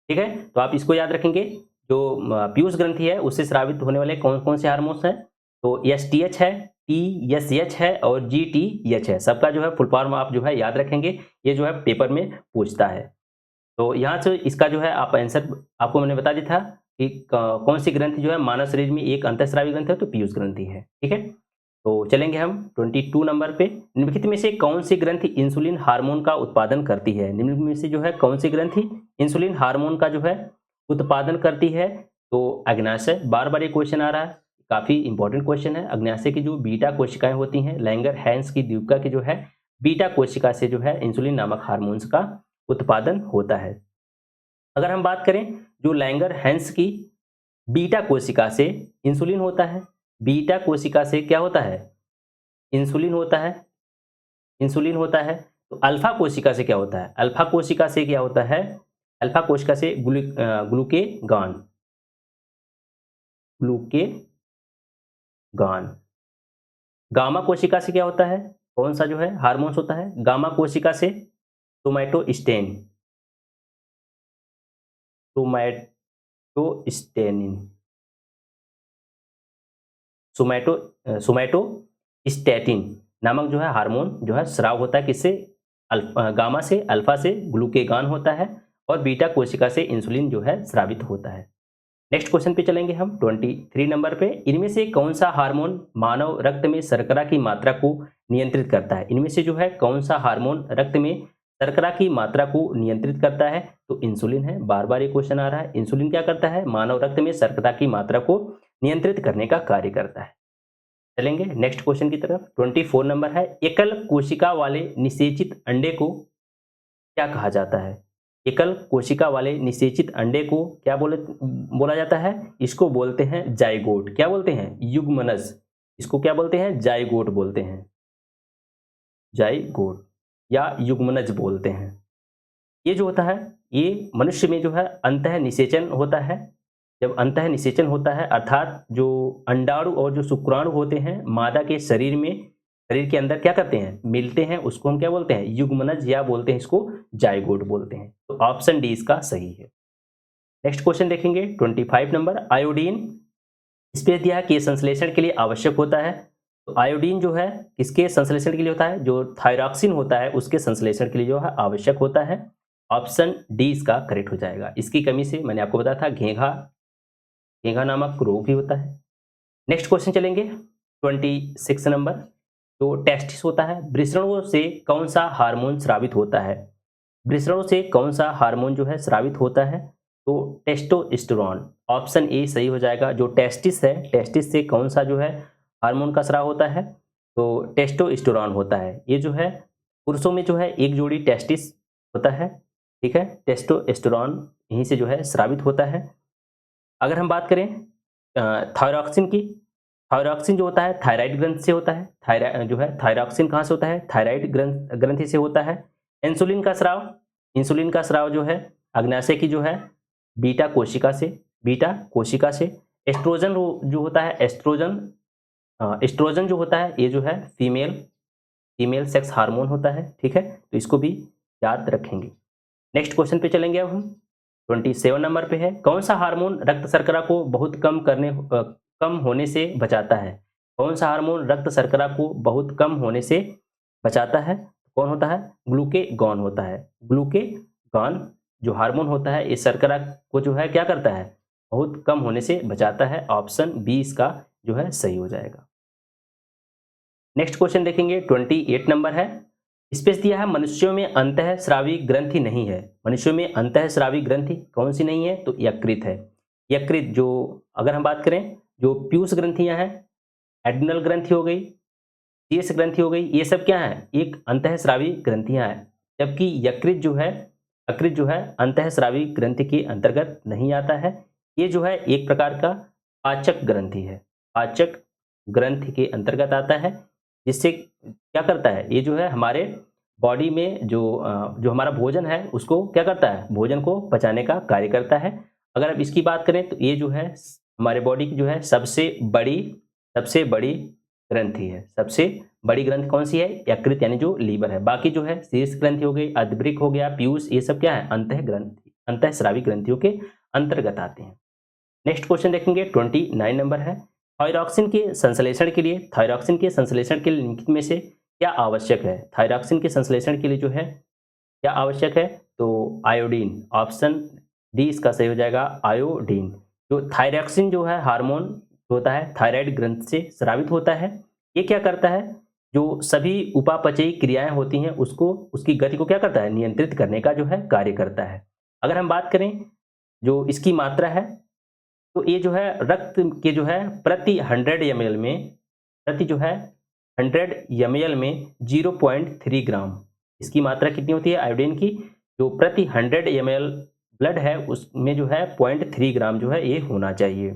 Speaker 1: ठीक है। तो आप इसको याद रखेंगे, जो पीयूष ग्रंथि है उससे स्रावित होने वाले कौन कौन से हार्मोन्स हैं, तो एसटीएच है, टीएसएच है और जीटीएच है। सबका जो है फुल फॉर्म आप जो है याद रखेंगे, ये जो है पेपर में पूछता है। तो यहाँ से इसका जो है आप आंसर आपको मैंने बता दिया था कि कौन सी ग्रंथि जो है मानव शरीर में एक अंतःस्रावी ग्रंथि है, तो पीयूष ग्रंथि है, ठीक है। तो चलेंगे हम 22 नंबर पे। निम्नलिखित में से कौन सी ग्रंथि इंसुलिन हार्मोन का उत्पादन करती है, निम्नलिखित में से जो है कौन सी ग्रंथि इंसुलिन हार्मोन का जो है उत्पादन करती है, तो अग्न्याशय। बार बार ये क्वेश्चन आ रहा है, काफी इंपॉर्टेंट क्वेश्चन है। अग्न्याशय की जो बीटा कोशिकाएं होती हैं, लैंगर हैंस की द्वीपिका की जो है बीटा कोशिका से जो है इंसुलिन नामक हार्मोन्स का उत्पादन होता है। अगर हम बात करें जो लैंगर हैंस की बीटा कोशिका से इंसुलिन होता है, बीटा कोशिका से क्या होता है, इंसुलिन होता है, इंसुलिन होता है। तो अल्फा कोशिका से क्या होता है, अल्फा कोशिका से क्या होता है, अल्फा कोशिका से ग्लूकेगान, ग्लूकेगान। गामा कोशिका से क्या होता है, कौन सा जो है हार्मोन्स होता है, गामा कोशिका से सोमैटोस्टेन, सोमैटोस्टेनिन, सोमैटोस्टैटिन नामक जो है हार्मोन जो है स्राव होता है, किससे, गामा से, अल्फा से ग्लूकेगान होता है और बीटा कोशिका से इंसुलिन जो है स्रावित होता है। नेक्स्ट क्वेश्चन पे चलेंगे हम 23 नंबर पे। इनमें से कौन सा हार्मोन मानव रक्त में शर्करा की मात्रा को नियंत्रित करता है, इनमें से जो है कौन सा हार्मोन रक्त में शर्करा की मात्रा को नियंत्रित करता है, तो इंसुलिन है। बार बार ये क्वेश्चन आ रहा है, इंसुलिन क्या करता है, मानव रक्त में शर्करा की मात्रा को नियंत्रित करने का कार्य करता है। चलेंगे नेक्स्ट क्वेश्चन की तरफ। 24 नंबर है, एकल कोशिका वाले निषेचित अंडे को क्या कहा जाता है, एकल कोशिका वाले निषेचित अंडे को क्या बोला जाता है, इसको बोलते हैं जाइगोट। क्या बोलते हैं, युग्मनज, इसको क्या बोलते हैं, जाइगोट बोलते हैं, जाइगोट या युग्मनज बोलते हैं। ये जो होता है ये मनुष्य में जो है अंतः निषेचन होता है। जब अंतः निषेचन होता है अर्थात जो अंडाणु और जो शुक्राणु होते हैं मादा के शरीर में, शरीर के अंदर क्या करते हैं, मिलते हैं, उसको हम क्या बोलते हैं, युग्मनज या बोलते हैं इसको जाइगोट बोलते हैं। तो ऑप्शन डी इसका सही है। नेक्स्ट क्वेश्चन देखेंगे 25 नंबर। आयोडीन इस पे दिया है कि संश्लेषण के लिए आवश्यक होता है। तो आयोडीन जो है किसके संश्लेषण के लिए होता है, जो थायरॉक्सिन होता है उसके संश्लेषण के लिए जो है आवश्यक होता है। ऑप्शन डी इसका करेक्ट हो जाएगा। इसकी कमी से मैंने आपको बताया था घेंघा घेंघा नामक रोग भी होता है। नेक्स्ट क्वेश्चन चलेंगे 26 नंबर। तो टेस्टिस होता है, वृषणों से कौन सा हार्मोन स्रावित होता है, वृषणों से कौन सा हार्मोन जो है स्रावित होता है, तो टेस्टोस्टेरोन। ऑप्शन ए सही हो जाएगा। जो टेस्टिस है, टेस्टिस से कौन सा जो है हार्मोन का स्राव होता है, तो टेस्टोस्टेरोन होता है। ये जो है पुरुषों में जो है एक जोड़ी टेस्टिस होता है, ठीक है। टेस्टोस्टेरोन यहीं से जो है स्रावित होता है। अगर हम बात करें थायरॉक्सिन की, थायरॉक्सिन जो होता है थायराइड ग्रंथि से होता है। थायराइड जो है थायरॉक्सिन कहाँ से होता है, थायराइड ग्रंथि से होता है। इंसुलिन का स्राव, इंसुलिन का स्राव जो है अग्नाशय की जो है बीटा कोशिका से, बीटा कोशिका से। एस्ट्रोजन जो होता है, एस्ट्रोजन एस्ट्रोजन जो होता है ये जो है फीमेल फीमेल सेक्स हार्मोन होता है, ठीक है। तो इसको भी याद रखेंगे। नेक्स्ट क्वेश्चन पे चलेंगे अब हम। 27 नंबर पे है, कौन सा हार्मोन रक्त शर्करा को बहुत कम होने से बचाता है, कौन सा हार्मोन रक्त शर्करा को बहुत कम होने से बचाता है, कौन होता है, ग्लूकेगॉन होता है। ग्लूकेगॉन जो हार्मोन होता है ये शर्करा को जो है क्या करता है, बहुत कम होने से बचाता है। ऑप्शन बी इसका जो है सही हो जाएगा। नेक्स्ट क्वेश्चन देखेंगे 28 नंबर है। स्पेस दिया है मनुष्यों में अंतःस्रावी ग्रंथि नहीं है, मनुष्यों में अंतःस्रावी ग्रंथि कौन सी नहीं है, तो यकृत है। यकृत जो अगर हम बात करें जो पीयूष ग्रंथियां हैं, एड्रिनल ग्रंथि हो गई, सीएस ग्रंथि हो गई, ये सब क्या है, एक अंतःस्रावी ग्रंथियां हैं। जबकि यकृत जो है अंतःस्रावी ग्रंथि के अंतर्गत नहीं आता है। ये जो है एक प्रकार का पाचक ग्रंथि है, पाचक ग्रंथि के अंतर्गत आता है। जिससे क्या करता है, ये जो है हमारे बॉडी में जो हमारा भोजन है उसको क्या करता है, भोजन को पचाने का कार्य करता है। अगर अब इसकी बात करें तो ये जो है हमारे बॉडी की जो है सबसे बड़ी ग्रंथि है। सबसे बड़ी ग्रंथि कौन सी है, यकृत यानी जो लीवर है। बाकी जो है शीर्ष ग्रंथि हो गई, अधवृक हो गया, पीयूष, ये सब क्या है, अंतःस्रावी ग्रंथियों के अंतर्गत आते हैं। नेक्स्ट क्वेश्चन देखेंगे 29 नंबर है। थायरॉक्सिन के संश्लेषण के लिए, थायरॉक्सिन के संश्लेषण के लिए निम्नलिखित में से क्या आवश्यक है, थायरॉक्सिन के संश्लेषण के लिए जो है क्या आवश्यक है, तो आयोडीन। ऑप्शन डी इसका सही हो जाएगा, आयोडीन। जो थायरॉक्सिन जो है हार्मोन होता है थायराइड ग्रंथि से स्रावित होता है। ये क्या करता है, जो सभी उपापचयी क्रियाएं होती हैं उसको, उसकी गति को क्या करता है, नियंत्रित करने का जो है कार्य करता है। अगर हम बात करें जो इसकी मात्रा है, तो ये जो है रक्त के जो है प्रति 100 ml में, प्रति जो है 100 ml में 0.3 ग्राम इसकी मात्रा कितनी होती है आयोडीन की, जो प्रति 100 ml ब्लड है उसमें जो है 0.3 ग्राम जो है ये होना चाहिए,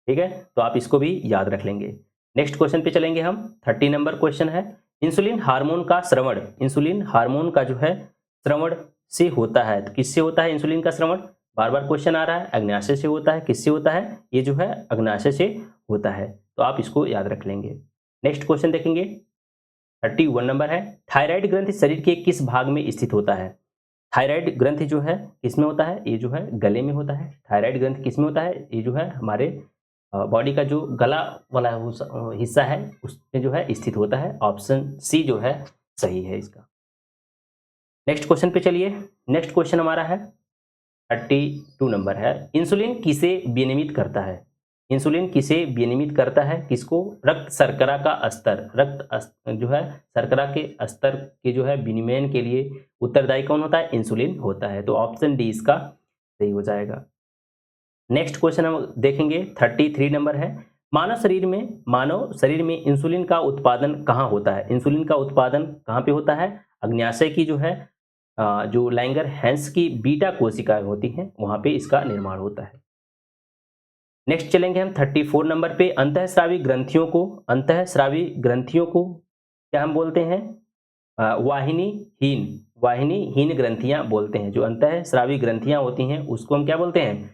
Speaker 1: ठीक है। तो आप इसको भी याद रख लेंगे। नेक्स्ट क्वेश्चन पे चलेंगे हम। 30 नंबर क्वेश्चन है, इंसुलिन हार्मोन का श्रवण, इंसुलिन हार्मोन का जो है श्रवण से होता है, तो किससे होता है इंसुलिन का श्रवण, बार बार क्वेश्चन आ रहा है, अग्नाशय से होता है, किससे होता है, ये जो है अग्नाशय से होता है। तो आप इसको याद रख लेंगे। नेक्स्ट क्वेश्चन देखेंगे 31 नंबर है, थायराइड ग्रंथि शरीर के किस भाग में स्थित होता है, थायराइड ग्रंथि जो है किसमें होता है, ये जो है गले में होता है। थायराइड ग्रंथि किसमें होता है, ये जो है हमारे बॉडी का जो गला वाला हिस्सा है उसमें जो है स्थित होता है। ऑप्शन सी जो है सही है इसका। नेक्स्ट क्वेश्चन पे चलिए। नेक्स्ट क्वेश्चन हमारा है 32 नंबर है, इंसुलिन किसे विनियमित करता है, इंसुलिन किसे विनियमित करता है, किसको, रक्त शर्करा का स्तर, जो है शर्करा के स्तर के जो है विनियमन के लिए उत्तरदायी कौन होता है, इंसुलिन होता है। तो ऑप्शन डी इसका सही हो जाएगा। नेक्स्ट क्वेश्चन हम देखेंगे 33 नंबर है, मानव शरीर में इंसुलिन का उत्पादन कहाँ होता है, इंसुलिन का उत्पादन कहाँ पे होता है, अग्न्याशय की जो है जो लैंगर हैंस की बीटा कोशिकाएं होती हैं वहां पे इसका निर्माण होता है। नेक्स्ट चलेंगे हम 34 नंबर पे, अंतःस्रावी ग्रंथियों को क्या हम बोलते हैं, वाहिनीहीन ग्रंथियां बोलते हैं। जो अंतःस्रावी ग्रंथियां होती हैं उसको हम क्या बोलते हैं,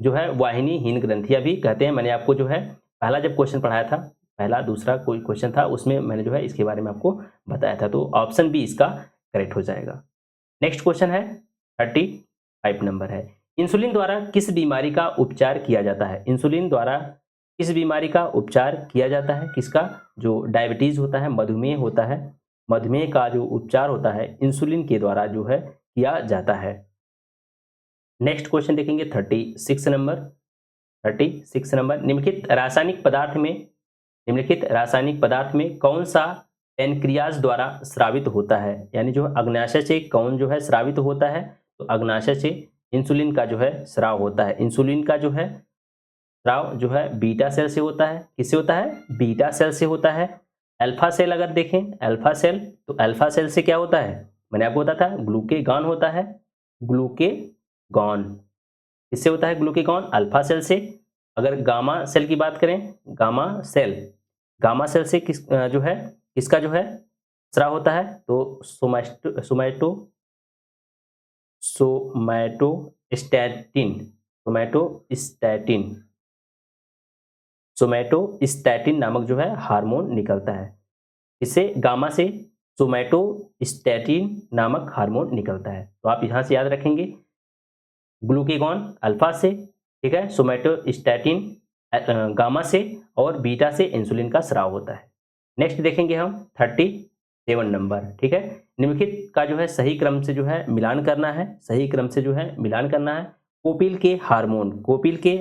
Speaker 1: जो है वाहिनीहीन ग्रंथियां भी कहते हैं। मैंने आपको जो है पहला जब क्वेश्चन पढ़ाया था, पहला दूसरा कोई क्वेश्चन था उसमें मैंने जो है इसके बारे में आपको बताया था। तो ऑप्शन बी इसका करेक्ट हो जाएगा। नेक्स्ट क्वेश्चन है 35 नंबर है, इंसुलिन द्वारा किस बीमारी का उपचार किया जाता है? इंसुलिन द्वारा किस बीमारी का उपचार किया जाता है? किसका? जो डायबिटीज होता है, मधुमेह होता है, मधुमेह का जो उपचार होता है इंसुलिन के द्वारा जो है किया जाता है। नेक्स्ट क्वेश्चन देखेंगे 36 नंबर निम्नलिखित रासायनिक पदार्थ में कौन सा पेनक्रियाज द्वारा स्रावित होता है? यानी जो अग्नाशय से कौन जो है स्रावित होता है? तो अग्नाशय से इंसुलिन का जो है स्राव होता है। इंसुलिन का जो है स्राव जो है बीटा सेल से होता है। किससे होता है? बीटा सेल से होता है। अल्फा सेल अगर देखें, अल्फा सेल, तो अल्फा सेल से क्या होता है? मैंने आपको बताया था ग्लूकेगॉन होता है। ग्लूकेगॉन किससे होता है? ग्लूकेगॉन अल्फा सेल से। अगर गामा सेल की बात करें, गामा सेल से जो है किसका जो है स्राव होता है? तो सोमैटोस्टैटिन नामक जो है हार्मोन निकलता है। इससे गामा से सोमैटोस्टैटिन नामक हार्मोन निकलता है। तो आप यहां से याद रखेंगे ग्लूकेगॉन अल्फा से, ठीक है, सोमैटोस्टैटिन गामा से, और बीटा से इंसुलिन का स्राव होता है। नेक्स्ट देखेंगे हम 37 नंबर, ठीक है। निम्नलिखित का जो है सही क्रम से जो है मिलान करना है, कोपिल के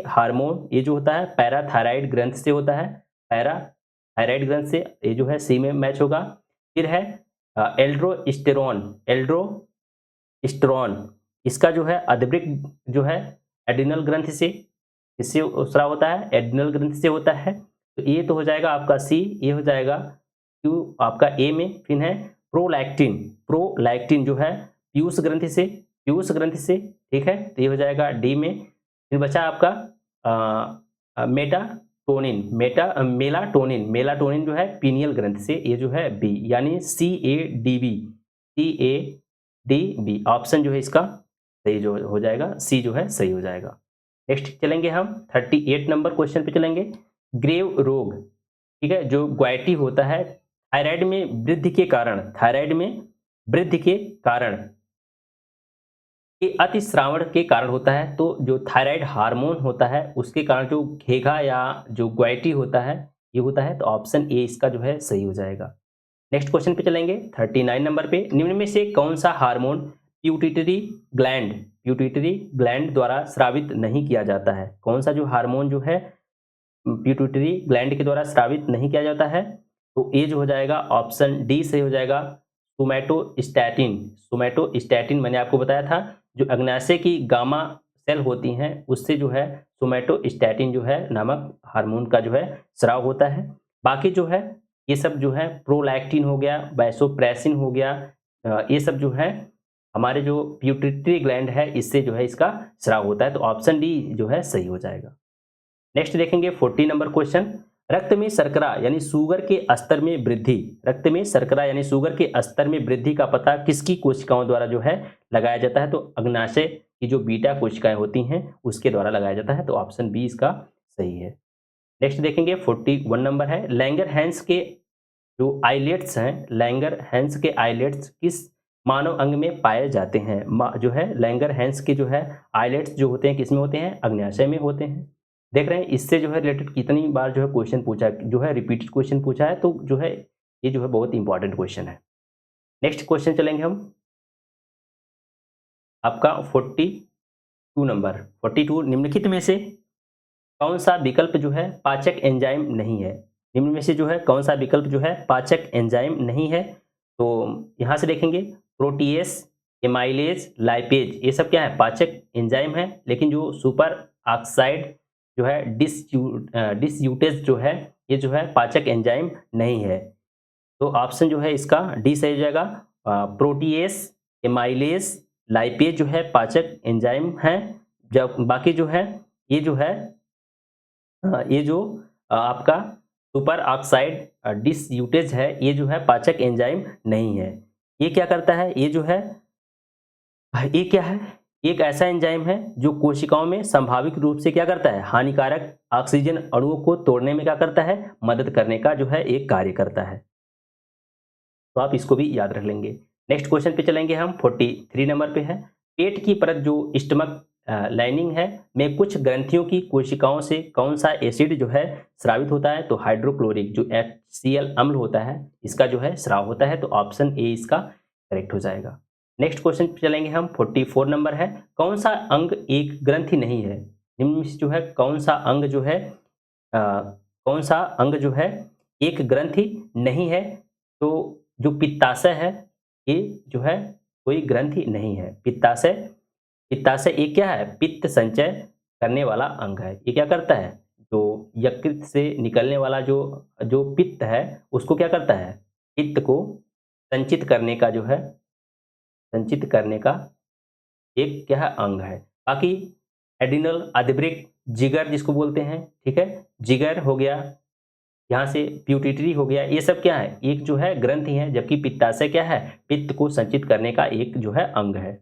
Speaker 1: हार्मोन ये जो होता है पैराथायराइड ग्रंथ से होता है, पैराथायराइड ग्रंथ से, ये जो है सी में मैच होगा। फिर है एल्ड्रोस्टेरॉन, इसका जो है अधिवृक्क जो है एड्रिनल ग्रंथ से, इससे स्राव होता है, एड्रिनल ग्रंथ से होता है। तो ये तो हो जाएगा आपका सी, ये हो जाएगा क्यू आपका ए में। फिर है प्रोलैक्टिन जो है पीयूष ग्रंथि से, ठीक है, तो ये हो जाएगा डी में। फिर बचा आपका मेलाटोनिन जो है पीनियल ग्रंथि से, ये जो है बी, यानी CADB ऑप्शन जो है इसका सही जो हो जाएगा, सी जो है सही हो जाएगा। नेक्स्ट चलेंगे हम 38 नंबर क्वेश्चन पे चलेंगे। ग्रेव रोग, ठीक है, जो ग्वाइटी होता है थायराइड में वृद्धि के कारण के अतिस्रावण के कारण होता है। तो जो थायराइड हार्मोन होता है उसके कारण जो घेघा या जो ग्वाइटी होता है ये होता है। तो ऑप्शन ए इसका जो है सही हो जाएगा। नेक्स्ट क्वेश्चन पे चलेंगे 39 नंबर पे। निम्न में से कौन सा हार्मोन प्यूटिटरी ग्लैंड द्वारा स्रावित नहीं किया जाता है? कौन सा जो हार्मोन जो है प्यूटिटरी ग्लैंड के द्वारा स्रावित नहीं किया जाता है? तो ये जो हो जाएगा ऑप्शन डी सही हो जाएगा, सोमैटोस्टैटिन मैंने आपको बताया था, जो अग्नाशय की गामा सेल होती हैं उससे जो है सोमैटोस्टैटिन जो है नामक हार्मोन का जो है स्राव होता है। बाकी जो है ये सब जो है प्रोलैक्टिन हो गया, वैसोप्रेसिन हो गया, ये सब जो है हमारे जो प्यूटिटरी ग्लैंड है इससे जो है इसका स्राव होता है। तो ऑप्शन डी जो है सही हो जाएगा। नेक्स्ट देखेंगे 40 नंबर क्वेश्चन। रक्त में शर्करा यानी शुगर के स्तर में वृद्धि का पता किसकी कोशिकाओं द्वारा जो है लगाया जाता है? तो अग्नाशय की जो बीटा कोशिकाएं होती हैं उसके द्वारा लगाया जाता है। तो ऑप्शन बी इसका सही है। नेक्स्ट देखेंगे 41 नंबर है। लैंगरहैंस के जो आइलेट्स किस मानव अंग में पाए जाते हैं? जो है लैंगरहैंस के जो है आइलेट्स जो होते हैं किसमें होते हैं? अग्नाशय में होते हैं। देख रहे हैं इससे जो है रिलेटेड कितनी बार जो है क्वेश्चन पूछा, जो है रिपीटेड क्वेश्चन पूछा है। तो जो है ये जो है बहुत इंपॉर्टेंट क्वेश्चन है। नेक्स्ट क्वेश्चन चलेंगे हम आपका 42 नंबर। 42 निम्नलिखित में से कौन सा विकल्प जो है पाचक एंजाइम नहीं है? निम्न में से जो है कौन सा विकल्प जो है पाचक एंजाइम नहीं है? तो यहां से देखेंगे प्रोटीएस, एमाइलेज, लाइपेज, ये सब क्या है? पाचक एंजाइम है। लेकिन जो सुपर ऑक्साइड जो है डिसयूटेज जो है ये जो है पाचक एंजाइम नहीं है। तो ऑप्शन जो है इसका डी सही हो जाएगा। प्रोटीएस, एमाइलेज, लाइपेज जो है पाचक एंजाइम है। जब बाकी जो है ये जो है ये जो आपका सुपर ऑक्साइड डिसयूटेज है ये जो है पाचक एंजाइम नहीं है। ये क्या करता है? ये जो है ये क्या है? एक ऐसा एंजाइम है जो कोशिकाओं में संभावित रूप से क्या करता है? हानिकारक ऑक्सीजन अणुओं को तोड़ने में क्या करता है? मदद करने का जो है एक कार्य करता है। तो आप इसको भी याद रख लेंगे। नेक्स्ट क्वेश्चन पे चलेंगे हम 43 नंबर पे है। पेट की परत जो स्टमक लाइनिंग है में कुछ ग्रंथियों की कोशिकाओं से कौन सा एसिड जो है स्रावित होता है? तो हाइड्रोक्लोरिक जो HCl अम्ल होता है इसका जो है स्राव होता है, तो ऑप्शन ए इसका करेक्ट हो जाएगा। नेक्स्ट क्वेश्चन पे चलेंगे हम। 44 नंबर है, कौन सा अंग एक ग्रंथि नहीं है? निम्न में से जो है कौन सा अंग जो है कौन सा अंग जो है एक ग्रंथि नहीं है? तो जो पित्ताशय है ये जो है कोई ग्रंथि नहीं है। पित्ताशय पित्ताशय एक क्या है? पित्त संचय करने वाला अंग है। ये क्या करता है? जो यकृत से निकलने वाला जो जो पित्त है उसको क्या करता है? पित्त को संचित करने का जो है संचित करने का एक क्या है? अंग है। बाकी एडिनल आदिवृक्क, जिगर जिसको बोलते हैं, ठीक है, जिगर हो गया, यहाँ से प्यूटिटरी हो गया, ये सब क्या है? एक जो है ग्रंथि है, जबकि पित्ताशय क्या है? पित्त को संचित करने का एक जो है अंग है।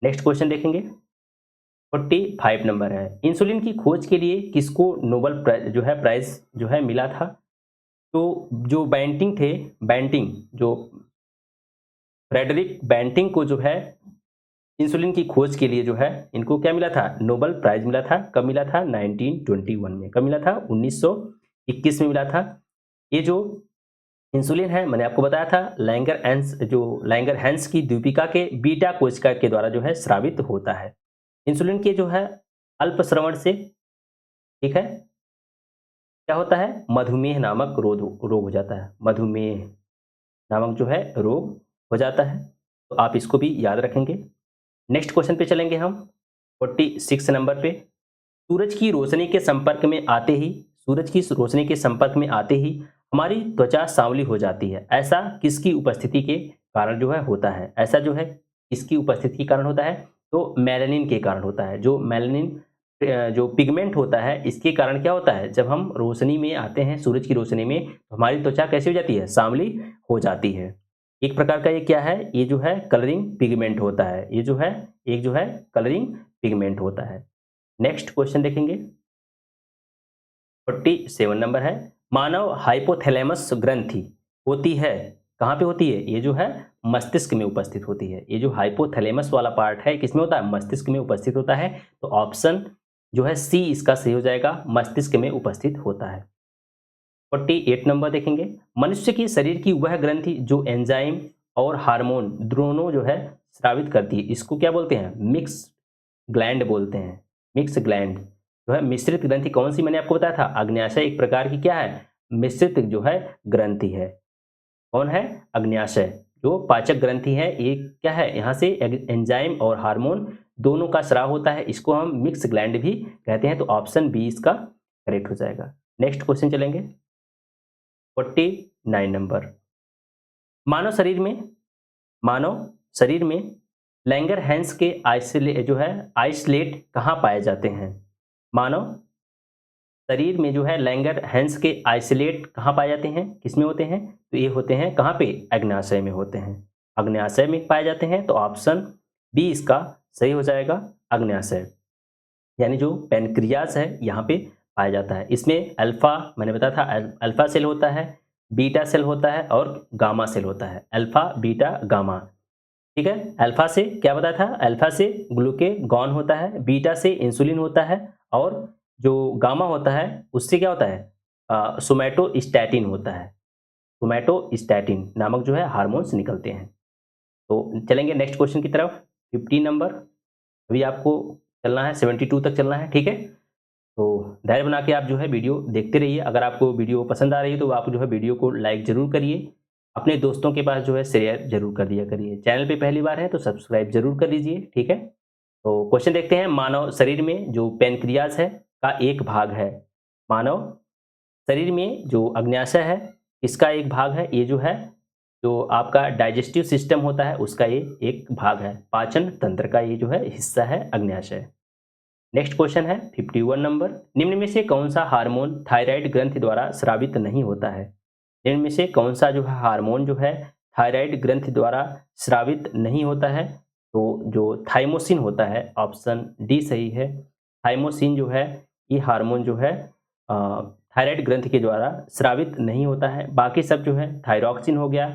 Speaker 1: नेक्स्ट क्वेश्चन देखेंगे। 45 नंबर है, इंसुलिन की खोज के लिए किसको नोबेल जो है प्राइज जो है मिला था? तो जो बैंटिंग थे, बैंटिंग जो फ्रेडरिक बैंटिंग को जो है इंसुलिन की खोज के लिए जो है इनको क्या मिला था? नोबेल प्राइज मिला था। कब मिला था? 1921 में। कब मिला था? 1921 में मिला था। ये जो इंसुलिन है मैंने आपको बताया था लैंगर हैंस की द्वीपिका के बीटा कोशिका के द्वारा जो है स्रावित होता है। इंसुलिन के जो है अल्प श्रवण से, ठीक है, क्या होता है? मधुमेह नामक रोग हो जाता है। मधुमेह नामक जो है रोग हो जाता है, तो आप इसको भी याद रखेंगे। नेक्स्ट क्वेश्चन पे चलेंगे हम। 46 नंबर पे, सूरज की रोशनी के संपर्क में आते ही सूरज की रोशनी के संपर्क में आते ही हमारी त्वचा सांवली हो जाती है। ऐसा किसकी उपस्थिति के कारण जो है होता है? ऐसा जो है किसकी उपस्थिति के कारण होता है? तो मेलानिन के कारण होता है। जो मेलानिन जो पिगमेंट होता है इसके कारण क्या होता है? जब हम रोशनी में आते हैं, सूरज की रोशनी में, तो हमारी त्वचा कैसी हो जाती है? सांवली हो जाती है। एक प्रकार का ये क्या है? ये जो है कलरिंग पिगमेंट होता है। ये जो है एक जो है कलरिंग पिगमेंट होता है। नेक्स्ट क्वेश्चन देखेंगे। 47 नंबर है, मानव हाइपोथैलेमस ग्रंथि होती है, कहाँ पे होती है? ये जो है मस्तिष्क में उपस्थित होती है। ये जो हाइपोथैलेमस वाला पार्ट है किसमें होता है? मस्तिष्क में उपस्थित होता है। तो ऑप्शन जो है सी इसका सही हो जाएगा, मस्तिष्क में उपस्थित होता है। 48 नंबर देखेंगे, मनुष्य के शरीर की वह ग्रंथि जो एंजाइम और हार्मोन दोनों जो है स्रावित करती है, इसको क्या बोलते हैं? मिक्स ग्लैंड बोलते हैं। मिक्स ग्लैंड जो है मिश्रित ग्रंथि कौन सी मैंने आपको बताया था? अग्न्याशय एक प्रकार की क्या है? मिश्रित जो है ग्रंथि है। कौन है? अग्न्याशय जो पाचक ग्रंथि है, ये क्या है? यहाँ से एंजाइम और हार्मोन दोनों का स्राव होता है, इसको हम मिक्स ग्लैंड भी कहते हैं। तो ऑप्शन बी इसका करेक्ट हो जाएगा। नेक्स्ट क्वेश्चन चलेंगे। 49 नंबर, मानव शरीर में लैंगर-हैंस के आइसलेट कहाँ पाए जाते हैं? मानव शरीर में जो है लैंगर-हैंस के आइसोलेट कहाँ पाए जाते हैं? किसमें होते हैं? तो ये होते हैं कहाँ पे? अग्न्याशय में होते हैं। अग्न्याशय में पाए जाते हैं, तो ऑप्शन बी इसका सही हो जाएगा, अग्न्याशय। यानी जो पैनक्रियाज है यहाँ पे पाया जाता है। इसमें अल्फा मैंने बताया था, अल्फा सेल होता है, बीटा सेल होता है और गामा सेल होता है। अल्फा, बीटा, गामा, ठीक है। अल्फा से क्या बताया था? अल्फा से ग्लूकेगॉन होता है, बीटा से इंसुलिन होता है और जो गामा होता है उससे क्या होता है? सोमैटोस्टैटिन होता है। सोमैटोस्टैटिन नामक जो है हार्मोन्स निकलते हैं। तो चलेंगे नेक्स्ट क्वेश्चन की तरफ। 50 नंबर, अभी आपको चलना है 72 तक चलना है, ठीक है। तो धैर्य बना के आप जो है वीडियो देखते रहिए। अगर आपको वीडियो पसंद आ रही है तो आप जो है वीडियो को लाइक जरूर करिए, अपने दोस्तों के पास जो है शेयर जरूर कर दिया करिए। चैनल पे पहली बार है तो सब्सक्राइब जरूर कर लीजिए, ठीक है। तो क्वेश्चन देखते हैं। मानव शरीर में जो पैनक्रियाज है का एक भाग है। मानव शरीर में जो अग्न्याशय है इसका एक भाग है। ये जो है जो आपका डाइजेस्टिव सिस्टम होता है उसका ये एक भाग है। पाचन तंत्र का ये जो है हिस्सा है अग्न्याशय। नेक्स्ट क्वेश्चन है 51 नंबर, निम्न में से कौन सा हार्मोन थायराइड ग्रंथि द्वारा स्रावित नहीं होता है? निम्न में से कौन सा जो है हार्मोन जो है थायराइड ग्रंथि द्वारा स्रावित नहीं होता है? तो जो थाइमोसिन होता है, ऑप्शन डी सही है। थाइमोसिन जो है ये हार्मोन जो है थायराइड ग्रंथि के द्वारा स्रावित नहीं होता है। बाकी सब जो है थायरॉक्सिन हो गया,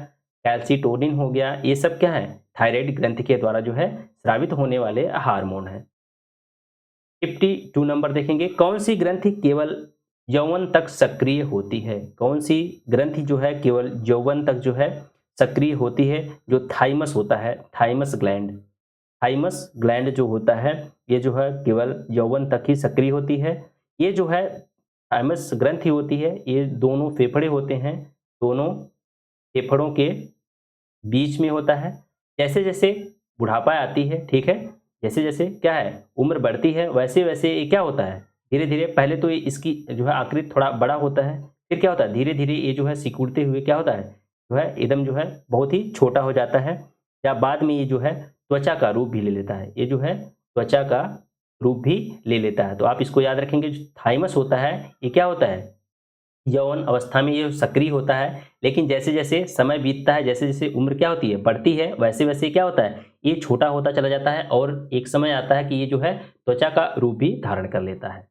Speaker 1: कैल्सिटोनिन हो गया, ये सब क्या है? थायराइड ग्रंथि के द्वारा जो है स्रावित होने वाले हार्मोन है। 52 नंबर देखेंगे, कौन सी ग्रंथि केवल यौवन तक सक्रिय होती है? कौन सी ग्रंथि जो है केवल यौवन तक जो है सक्रिय होती है? जो थाइमस होता है, थाइमस ग्लैंड, थाइमस ग्लैंड जो होता है ये जो है केवल यौवन तक ही सक्रिय होती है। ये जो है थाइमस ग्रंथि होती है, ये दोनों फेफड़े होते हैं, दोनों फेफड़ों के बीच में होता है। जैसे जैसे बुढ़ापा आती है, ठीक है, जैसे जैसे क्या है उम्र बढ़ती है, वैसे वैसे ये क्या होता है धीरे धीरे, पहले तो ये इसकी जो है आकृति थोड़ा बड़ा होता है, फिर क्या होता है धीरे धीरे ये जो है सिकुड़ते हुए क्या होता है जो है एकदम जो है बहुत ही छोटा हो जाता है, या बाद में ये जो है त्वचा का रूप भी ले लेता है, ये जो है त्वचा का रूप भी ले लेता है। तो आप इसको याद रखेंगे, जो थाइमस होता है ये क्या होता है यौवन अवस्था में ये सक्रिय होता है, लेकिन जैसे जैसे समय बीतता है, जैसे जैसे उम्र क्या होती है बढ़ती है, वैसे वैसे क्या होता है ये छोटा होता चला जाता है, और एक समय आता है कि ये जो है त्वचा का रूप भी धारण कर लेता है।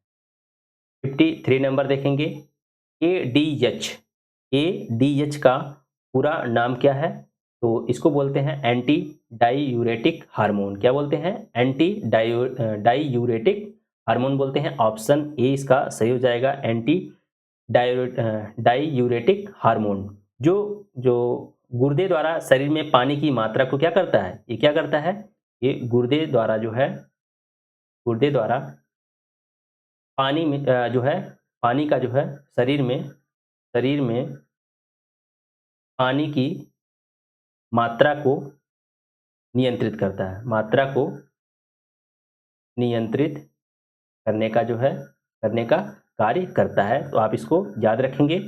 Speaker 1: 53 नंबर देखेंगे, एडीएच, एडीएच का पूरा नाम क्या है? तो इसको बोलते हैं एंटी डाईयूरेटिक हार्मोन। क्या बोलते हैं? एंटी डाईयूरेटिक हार्मोन बोलते हैं। ऑप्शन ए इसका सही हो जाएगा, एंटी डाईयूरेटिक हार्मोन। जो जो गुर्दे द्वारा शरीर में पानी की मात्रा को क्या करता है, ये क्या करता है, ये गुर्दे द्वारा जो है गुर्दे द्वारा पानी में जो है पानी का जो है शरीर में पानी की मात्रा को नियंत्रित करता है, मात्रा को नियंत्रित करने का कार्य करता है। तो आप इसको याद रखेंगे।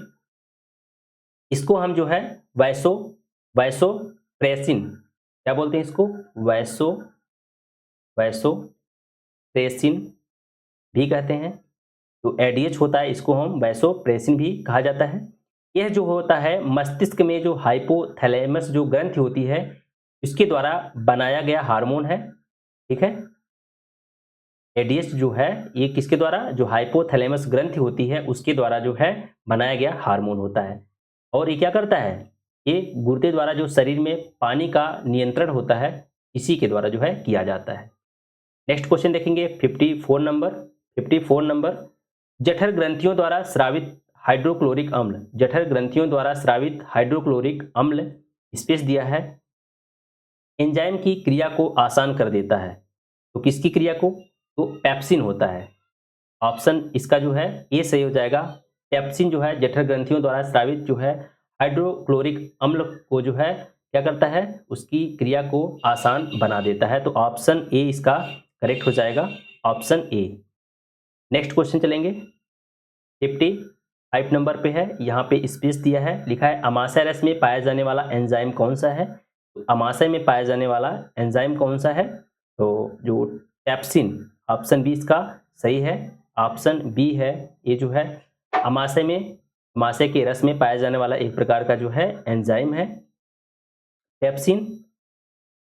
Speaker 1: इसको हम जो है वैसोप्रेसिन, क्या बोलते हैं इसको? वैसोप्रेसिन भी कहते हैं। तो एडीएच होता है, इसको हम वैसोप्रेसिन भी कहा जाता है। यह जो होता है मस्तिष्क में जो हाइपोथैलेमस जो ग्रंथि होती है इसके द्वारा बनाया गया हार्मोन है, ठीक है। एडीएच जो है ये किसके द्वारा, जो हाइपोथैलेमस ग्रंथि होती है उसके द्वारा जो है बनाया गया हार्मोन होता है। और ये क्या करता है, ये गुर्दे द्वारा जो शरीर में पानी का नियंत्रण होता है इसी के द्वारा जो है किया जाता है। नेक्स्ट क्वेश्चन देखेंगे 54 नंबर, जठर ग्रंथियों द्वारा स्रावित हाइड्रोक्लोरिक अम्ल, जठर ग्रंथियों द्वारा स्रावित हाइड्रोक्लोरिक अम्ल स्पेस दिया है, एंजाइम की क्रिया को आसान कर देता है। तो किसकी क्रिया को? तो पेप्सिन होता है। ऑप्शन इसका जो है ये सही हो जाएगा। पेप्सिन जो है जठर ग्रंथियों द्वारा स्रावित जो है हाइड्रोक्लोरिक अम्ल को जो है क्या करता है, उसकी क्रिया को आसान बना देता है। तो ऑप्शन ए इसका करेक्ट हो जाएगा, ऑप्शन ए। नेक्स्ट क्वेश्चन चलेंगे 55 नंबर पे है, यहाँ पे स्पेस दिया है, लिखा है अमाशय रस में पाया जाने वाला एंजाइम कौन सा है? तो अमाशय में पाया जाने वाला एंजाइम कौन सा है? तो जो पेप्सिन, ऑप्शन बी इसका सही है, ऑप्शन बी है। ये जो है अमाशय के रस में पाया जाने वाला एक प्रकार का जो है एंजाइम है पेप्सिन।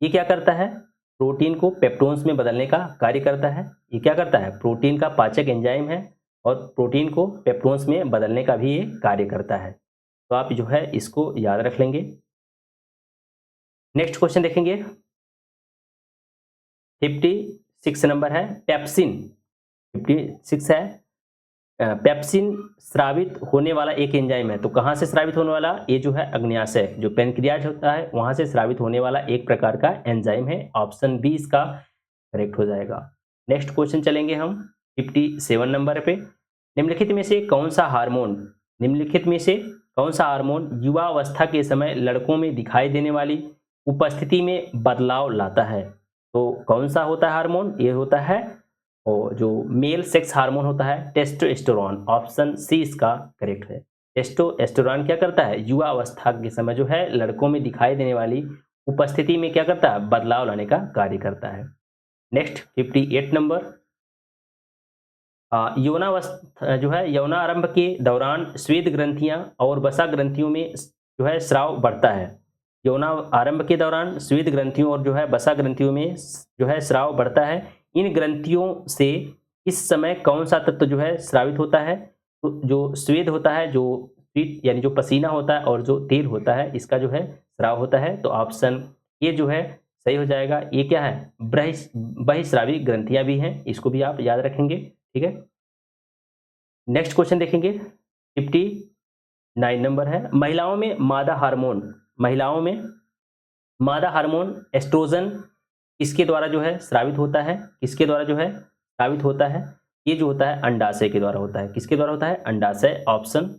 Speaker 1: ये क्या करता है, प्रोटीन को पेप्टोन्स में बदलने का कार्य करता है। ये क्या करता है, प्रोटीन का पाचक एंजाइम है और प्रोटीन को पेप्टोन्स में बदलने का भी ये कार्य करता है। तो आप जो है इसको याद रख लेंगे। नेक्स्ट क्वेश्चन देखेंगे 56 नंबर है, पेप्सिन 56 है। पेप्सिन स्रावित होने वाला एक एंजाइम है। तो कहाँ से स्रावित होने वाला, ये जो है अग्न्याशय जो पेनक्रियाज होता है वहां से स्रावित होने वाला एक प्रकार का एंजाइम है। ऑप्शन बी इसका करेक्ट हो जाएगा। नेक्स्ट क्वेश्चन चलेंगे हम 57 नंबर पे, निम्नलिखित में से कौन सा हार्मोन युवावस्था के समय लड़कों में दिखाई देने वाली उपस्थिति में बदलाव लाता है? तो कौन सा होता है हार्मोन, ये होता है और जो मेल सेक्स हार्मोन होता है टेस्टोस्टेरोन। ऑप्शन सी इसका करेक्ट है। टेस्टोस्टेरोन क्या करता है, युवा अवस्था के समय जो है लड़कों में दिखाई देने वाली उपस्थिति में क्या करता है, बदलाव लाने का कार्य करता है। नेक्स्ट 58 नंबर, यौनावस्था जो है यौनारंभ के दौरान स्वेद ग्रंथियां और वसा ग्रंथियों में जो है स्राव बढ़ता है। यौना आरंभ के दौरान स्वेद ग्रंथियों और जो है वसा ग्रंथियों में जो है स्राव बढ़ता है। इन ग्रंथियों से इस समय कौन सा तत्व जो है स्रावित होता है? तो जो स्वेद होता है, जो पीट यानी जो पसीना होता है और जो तेल होता है इसका जो है स्राव होता है। तो ऑप्शन ये जो है सही हो जाएगा। ये क्या है, बहिस्रावी ग्रंथियां भी हैं, इसको भी आप याद रखेंगे। ठीक है, नेक्स्ट क्वेश्चन देखेंगे। 59 नंबर है, महिलाओं में मादा हार्मोन एस्ट्रोजन किसके द्वारा जो है स्रावित होता है, किसके द्वारा जो है स्रावित होता है? ये जो होता है अंडाशय के द्वारा होता है। किसके द्वारा होता है? अंडाशय। ऑप्शन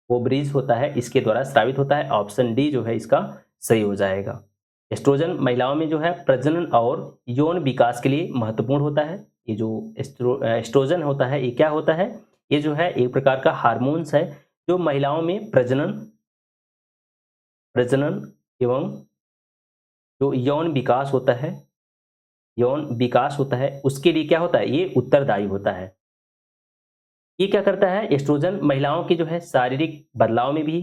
Speaker 1: ओवरीज होता है, इसके द्वारा स्रावित होता है। ऑप्शन डी जो है इसका सही हो जाएगा। एस्ट्रोजन महिलाओं में जो है प्रजनन और यौन विकास के लिए महत्वपूर्ण होता है। ये जो एस्ट्रोजन होता है ये क्या होता है? ये जो है एक प्रकार का हार्मोन्स है जो महिलाओं में प्रजनन एवं जो यौन विकास होता है उसके लिए क्या होता है? ये उत्तरदायी होता है। ये क्या करता है? एस्ट्रोजन महिलाओं के जो है शारीरिक बदलाव में भी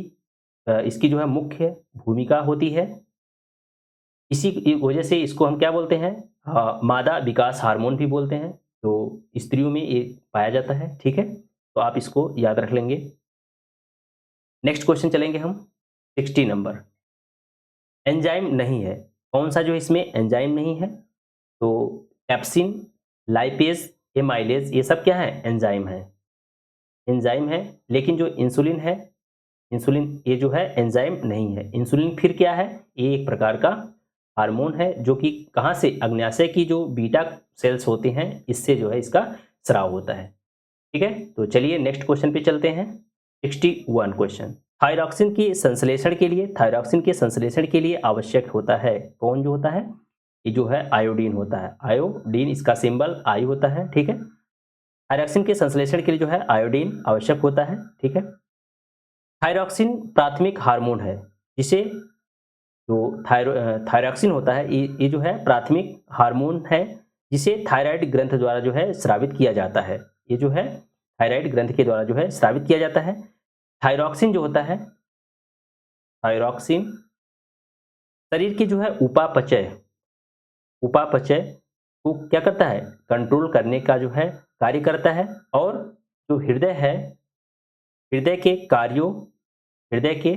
Speaker 1: इसकी जो है मुख्य भूमिका होती है। इसी की वजह से इसको हम क्या बोलते हैं? मादा विकास हार्मोन भी बोलते हैं। तो स्त्रियों में ये पाया जाता है। ठीक है, तो आप इसको याद रख लेंगे। नेक्स्ट क्वेश्चन चलेंगे हम। 60 नंबर, एंजाइम नहीं है। कौन सा जो इसमें एंजाइम नहीं है? तो कैप्सिन, लाइपेज, एमाइलेज, ये सब क्या है? एंजाइम है। एंजाइम है, लेकिन जो इंसुलिन है, इंसुलिन ये जो है एंजाइम नहीं है। इंसुलिन फिर क्या है? ये एक प्रकार का हार्मोन है जो कि कहाँ से? अग्न्याशय की जो बीटा सेल्स होते हैं इससे जो है इसका स्राव होता है। ठीक है, तो चलिए नेक्स्ट क्वेश्चन पे चलते हैं। 61 क्वेश्चन, थायरॉक्सिन के संश्लेषण के लिए आवश्यक होता है कौन जो होता है? ये जो है आयोडीन होता है। आयोडीन, इसका सिंबल आई होता है। ठीक है, थायरॉक्सिन के संश्लेषण के लिए जो है आयोडीन आवश्यक होता है। ठीक है, थायरॉक्सिन प्राथमिक हार्मोन है जिसे जो थायरॉक्सिन होता है ये जो है प्राथमिक हार्मोन है जिसे थायराइड ग्रंथ द्वारा जो है स्रावित किया जाता है। ये जो है थायराइड ग्रंथ के द्वारा जो है स्रावित किया जाता है। थायरॉक्सिन जो होता है, थायरॉक्सिन शरीर के जो है उपापचय को क्या करता है? कंट्रोल करने का जो है कार्य करता है। और जो हृदय है, हृदय के कार्यों हृदय के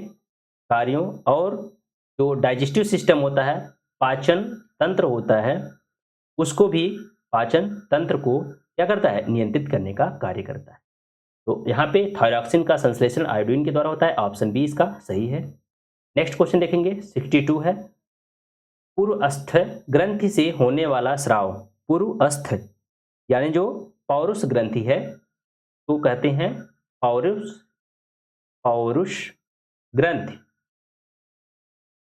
Speaker 1: कार्यों और जो डाइजेस्टिव सिस्टम होता है, पाचन तंत्र होता है, उसको भी पाचन तंत्र को क्या करता है? नियंत्रित करने का कार्य करता है। तो यहाँ पे थायरॉक्सिन का संश्लेषण आयोडीन के द्वारा होता है। ऑप्शन बी इसका सही है। नेक्स्ट क्वेश्चन देखेंगे। 62 है, पूर्वस्थ ग्रंथि से होने वाला स्राव। पूर्वस्थ यानी जो पौरुष ग्रंथि है तो कहते हैं पौरुष ग्रंथि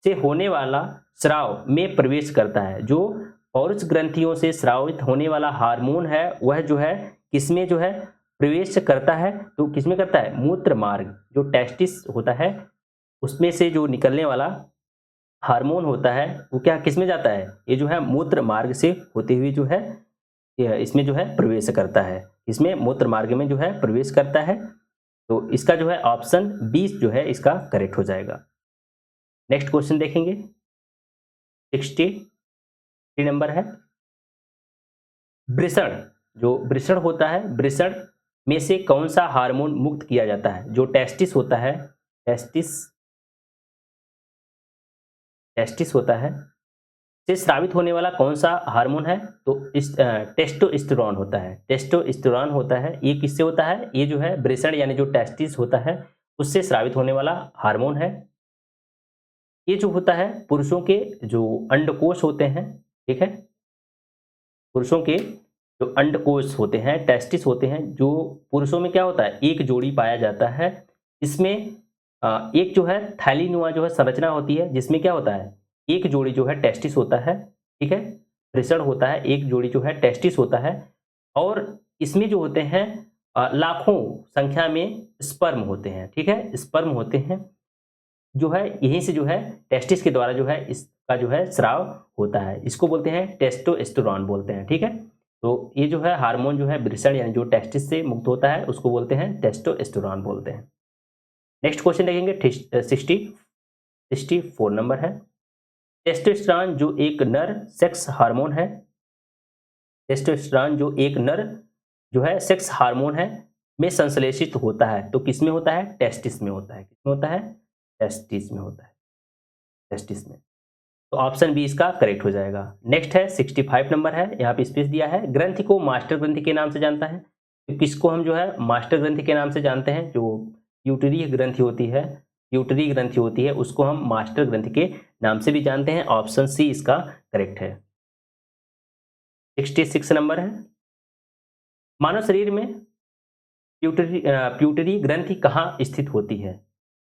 Speaker 1: से होने वाला स्राव में प्रवेश करता है। जो पौरुष ग्रंथियों से स्रावित होने वाला हार्मोन है वह जो है किसमें जो है प्रवेश करता है? तो किसमें करता है? मूत्र मार्ग, जो टेस्टिस होता है उसमें से जो निकलने वाला हार्मोन होता है वो क्या किसमें जाता है? ये जो है मूत्र मार्ग से होते हुए जो है इसमें जो है प्रवेश करता है। इसमें मूत्र मार्ग में जो है प्रवेश करता है। तो इसका जो है ऑप्शन 20 जो है इसका करेक्ट हो जाएगा। नेक्स्ट क्वेश्चन देखेंगे। 63 नंबर है, वृषण, जो वृषण होता है, वृषण में से कौन सा हार्मोन मुक्त किया जाता है? जो टेस्टिस होता है, टेस्टिस होता है से स्रावित होने वाला कौन सा हार्मोन है? तो इस टेस्टोस्टेरोन होता है। टेस्टोस्टेरोन होता है। ये किससे होता है? ये जो है वृषण यानी जो टेस्टिस होता है उससे स्रावित होने वाला हार्मोन है। ये जो होता है पुरुषों के जो अंडकोश होते हैं, ठीक है, पुरुषों के जो अंडकोश होते हैं, टेस्टिस होते हैं, जो पुरुषों में क्या होता है? एक जोड़ी पाया जाता है। इसमें एक जो है थैलीनुमा जो है संरचना होती है जिसमें क्या होता है? एक जोड़ी जो है टेस्टिस होता है। ठीक है, वृषण होता है, एक जोड़ी जो है टेस्टिस होता है। और इसमें जो होते हैं लाखों संख्या में स्पर्म होते हैं। ठीक है, स्पर्म होते हैं जो है यहीं से जो है टेस्टिस के द्वारा जो है इसका जो है स्राव होता है। इसको बोलते हैं टेस्टोस्टेरोन बोलते हैं। ठीक है, तो ये जो है हार्मोन जो है वृषण यानी जो टेस्टिस से मुक्त होता है उसको बोलते हैं टेस्टोस्टेरोन बोलते हैं। नेक्स्ट क्वेश्चन देखेंगे। 64 नंबर है, टेस्टोस्टेरोन जो एक नर सेक्स हार्मोन है, टेस्टोस्टेरोन जो एक नर जो है सेक्स हार्मोन है में संश्लेषित होता है। तो किसमें होता है? टेस्टिस में होता है। किसमें होता है? टेस्टिस में होता है, टेस्टिस में। तो ऑप्शन बी इसका करेक्ट हो जाएगा। नेक्स्ट है 65 नंबर है, यहाँ पे स्पेस दिया है, ग्रंथि को मास्टर ग्रंथि के नाम से जानता है। तो किसको हम जो है मास्टर ग्रंथि के नाम से जानते हैं? जो प्यूटरी ग्रंथि होती है, प्यूटरी ग्रंथि होती है, उसको हम मास्टर ग्रंथि के नाम से भी जानते हैं। ऑप्शन सी इसका करेक्ट है। 66 नंबर है, मानव शरीर में प्यूटरी ग्रंथि कहाँ स्थित होती है?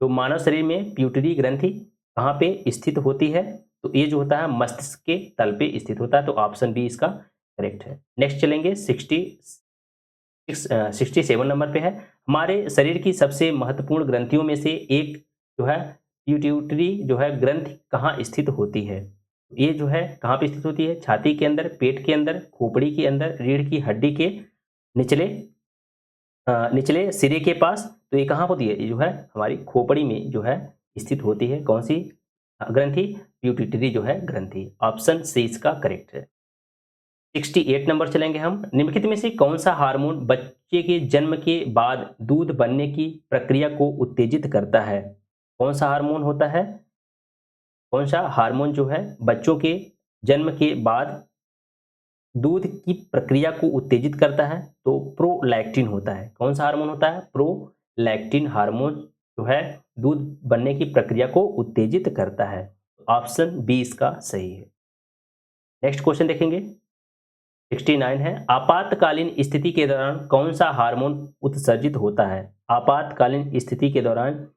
Speaker 1: तो मानव शरीर में प्यूटरी ग्रंथि कहाँ पे स्थित होती है? तो ये जो होता है मस्तिष्क के तल पे स्थित होता है। तो ऑप्शन बी इसका करेक्ट है। नेक्स्ट चलेंगे 67 नंबर पे है, हमारे शरीर की सबसे महत्वपूर्ण ग्रंथियों में से एक जो है प्यूटरी जो है ग्रंथि कहाँ स्थित होती है? ये जो है कहाँ पे स्थित होती है? छाती के अंदर, पेट के अंदर, खोपड़ी के अंदर, रीढ़ की हड्डी के निचले निचले सिरे के पास। तो ये कहाँ होती है? ये जो है हमारी खोपड़ी में जो है स्थित होती है। कौन सी ग्रंथि? प्यूटिटरी जो है ग्रंथि। ऑप्शन सी इसका करेक्ट है। 68 नंबर चलेंगे हम, निम्नलिखित में से कौन सा हार्मोन बच्चे के जन्म के बाद दूध बनने की प्रक्रिया को उत्तेजित करता है? कौन सा हार्मोन होता है? कौन सा हार्मोन जो है बच्चों के जन्म के बाद दूध की प्रक्रिया को उत्तेजित करता है? तो प्रोलैक्टिन होता है। कौन सा हार्मोन होता है? प्रोलैक्टिन हार्मोन जो है दूध बनने की प्रक्रिया को उत्तेजित करता है। ऑप्शन बी इसका सही है। नेक्स्ट क्वेश्चन देखेंगे, 69 है, आपातकालीन स्थिति के दौरान कौन सा हार्मोन उत्सर्जित होता है? आपातकालीन स्थिति के दौरान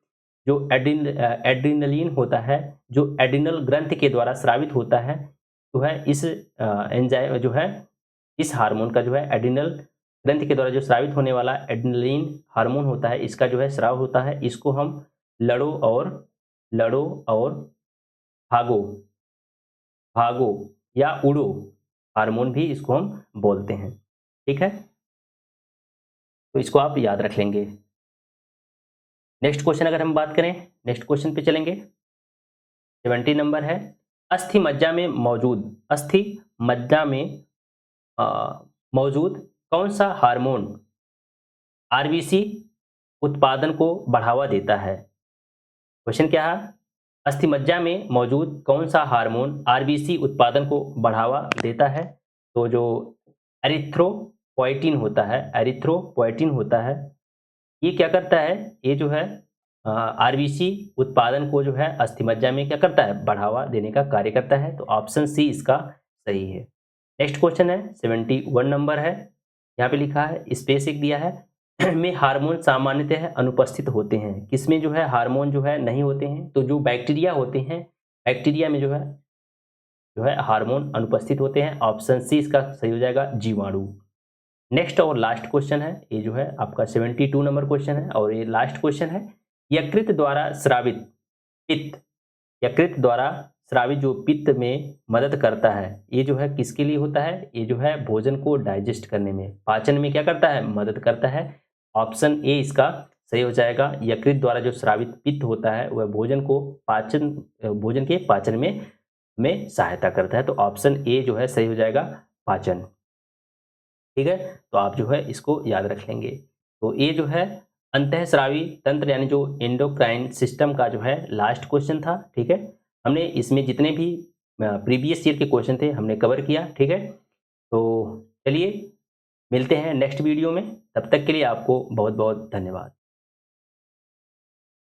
Speaker 1: जो एड्रिनलिन होता है, जो एड्रिनल ग्रंथि के द्वारा स्रावित होता है, जो है इस एंजाइम जो है इस हार्मोन का जो है एड्रिनल ग्रंथि के द्वारा जो स्रावित होने वाला एड्रिनलिन हार्मोन होता है, इसका जो है स्राव होता है। इसको हम लड़ो और भागो भागो या उड़ो हार्मोन भी इसको हम बोलते हैं। ठीक है, तो इसको आप याद रख लेंगे। नेक्स्ट क्वेश्चन अगर हम बात करें, नेक्स्ट क्वेश्चन पे चलेंगे, 70 नंबर है, अस्थि मज्जा में मौजूद कौन सा हार्मोन आरबीसी उत्पादन को बढ़ावा देता है? क्वेश्चन क्या है? अस्थि मज्जा में मौजूद कौन सा हार्मोन आरबीसी उत्पादन को बढ़ावा देता है? तो जो एरिथ्रोपोइटिन होता है, ये क्या करता है? ये जो है आरबीसी उत्पादन को जो है अस्थि मज्जा में क्या करता है? बढ़ावा देने का कार्य करता है। तो ऑप्शन सी इसका सही है। नेक्स्ट क्वेश्चन है, 71 नंबर है, यहाँ पे लिखा है स्पेस एक दिया है में हार्मोन सामान्यतः अनुपस्थित होते हैं। किसमें जो है हार्मोन जो है नहीं होते हैं? तो जो बैक्टीरिया होते हैं, बैक्टीरिया में जो है हार्मोन अनुपस्थित होते हैं। ऑप्शन सी इसका सही हो जाएगा, जीवाणु। नेक्स्ट और लास्ट क्वेश्चन है, ये जो है आपका 72 नंबर क्वेश्चन है और ये लास्ट क्वेश्चन है, यकृत द्वारा स्रावित पित्त, यकृत द्वारा स्रावित जो पित्त में मदद करता है, ये जो है किसके लिए होता है? ये जो है भोजन को डाइजेस्ट करने में, पाचन में क्या करता है? मदद करता है। ऑप्शन ए इसका सही हो जाएगा। यकृत द्वारा जो स्रावित पित्त होता है वह भोजन के पाचन में सहायता करता है। तो ऑप्शन ए जो है सही हो जाएगा, पाचन। ठीक है, तो आप जो है इसको याद रख लेंगे। तो ये जो है अंतःस्रावी तंत्र यानी जो एंडोक्राइन सिस्टम का जो है लास्ट क्वेश्चन था। ठीक है, हमने इसमें जितने भी प्रीवियस ईयर के क्वेश्चन थे हमने कवर किया। ठीक है, तो चलिए मिलते हैं नेक्स्ट वीडियो में, तब तक के लिए आपको बहुत बहुत धन्यवाद।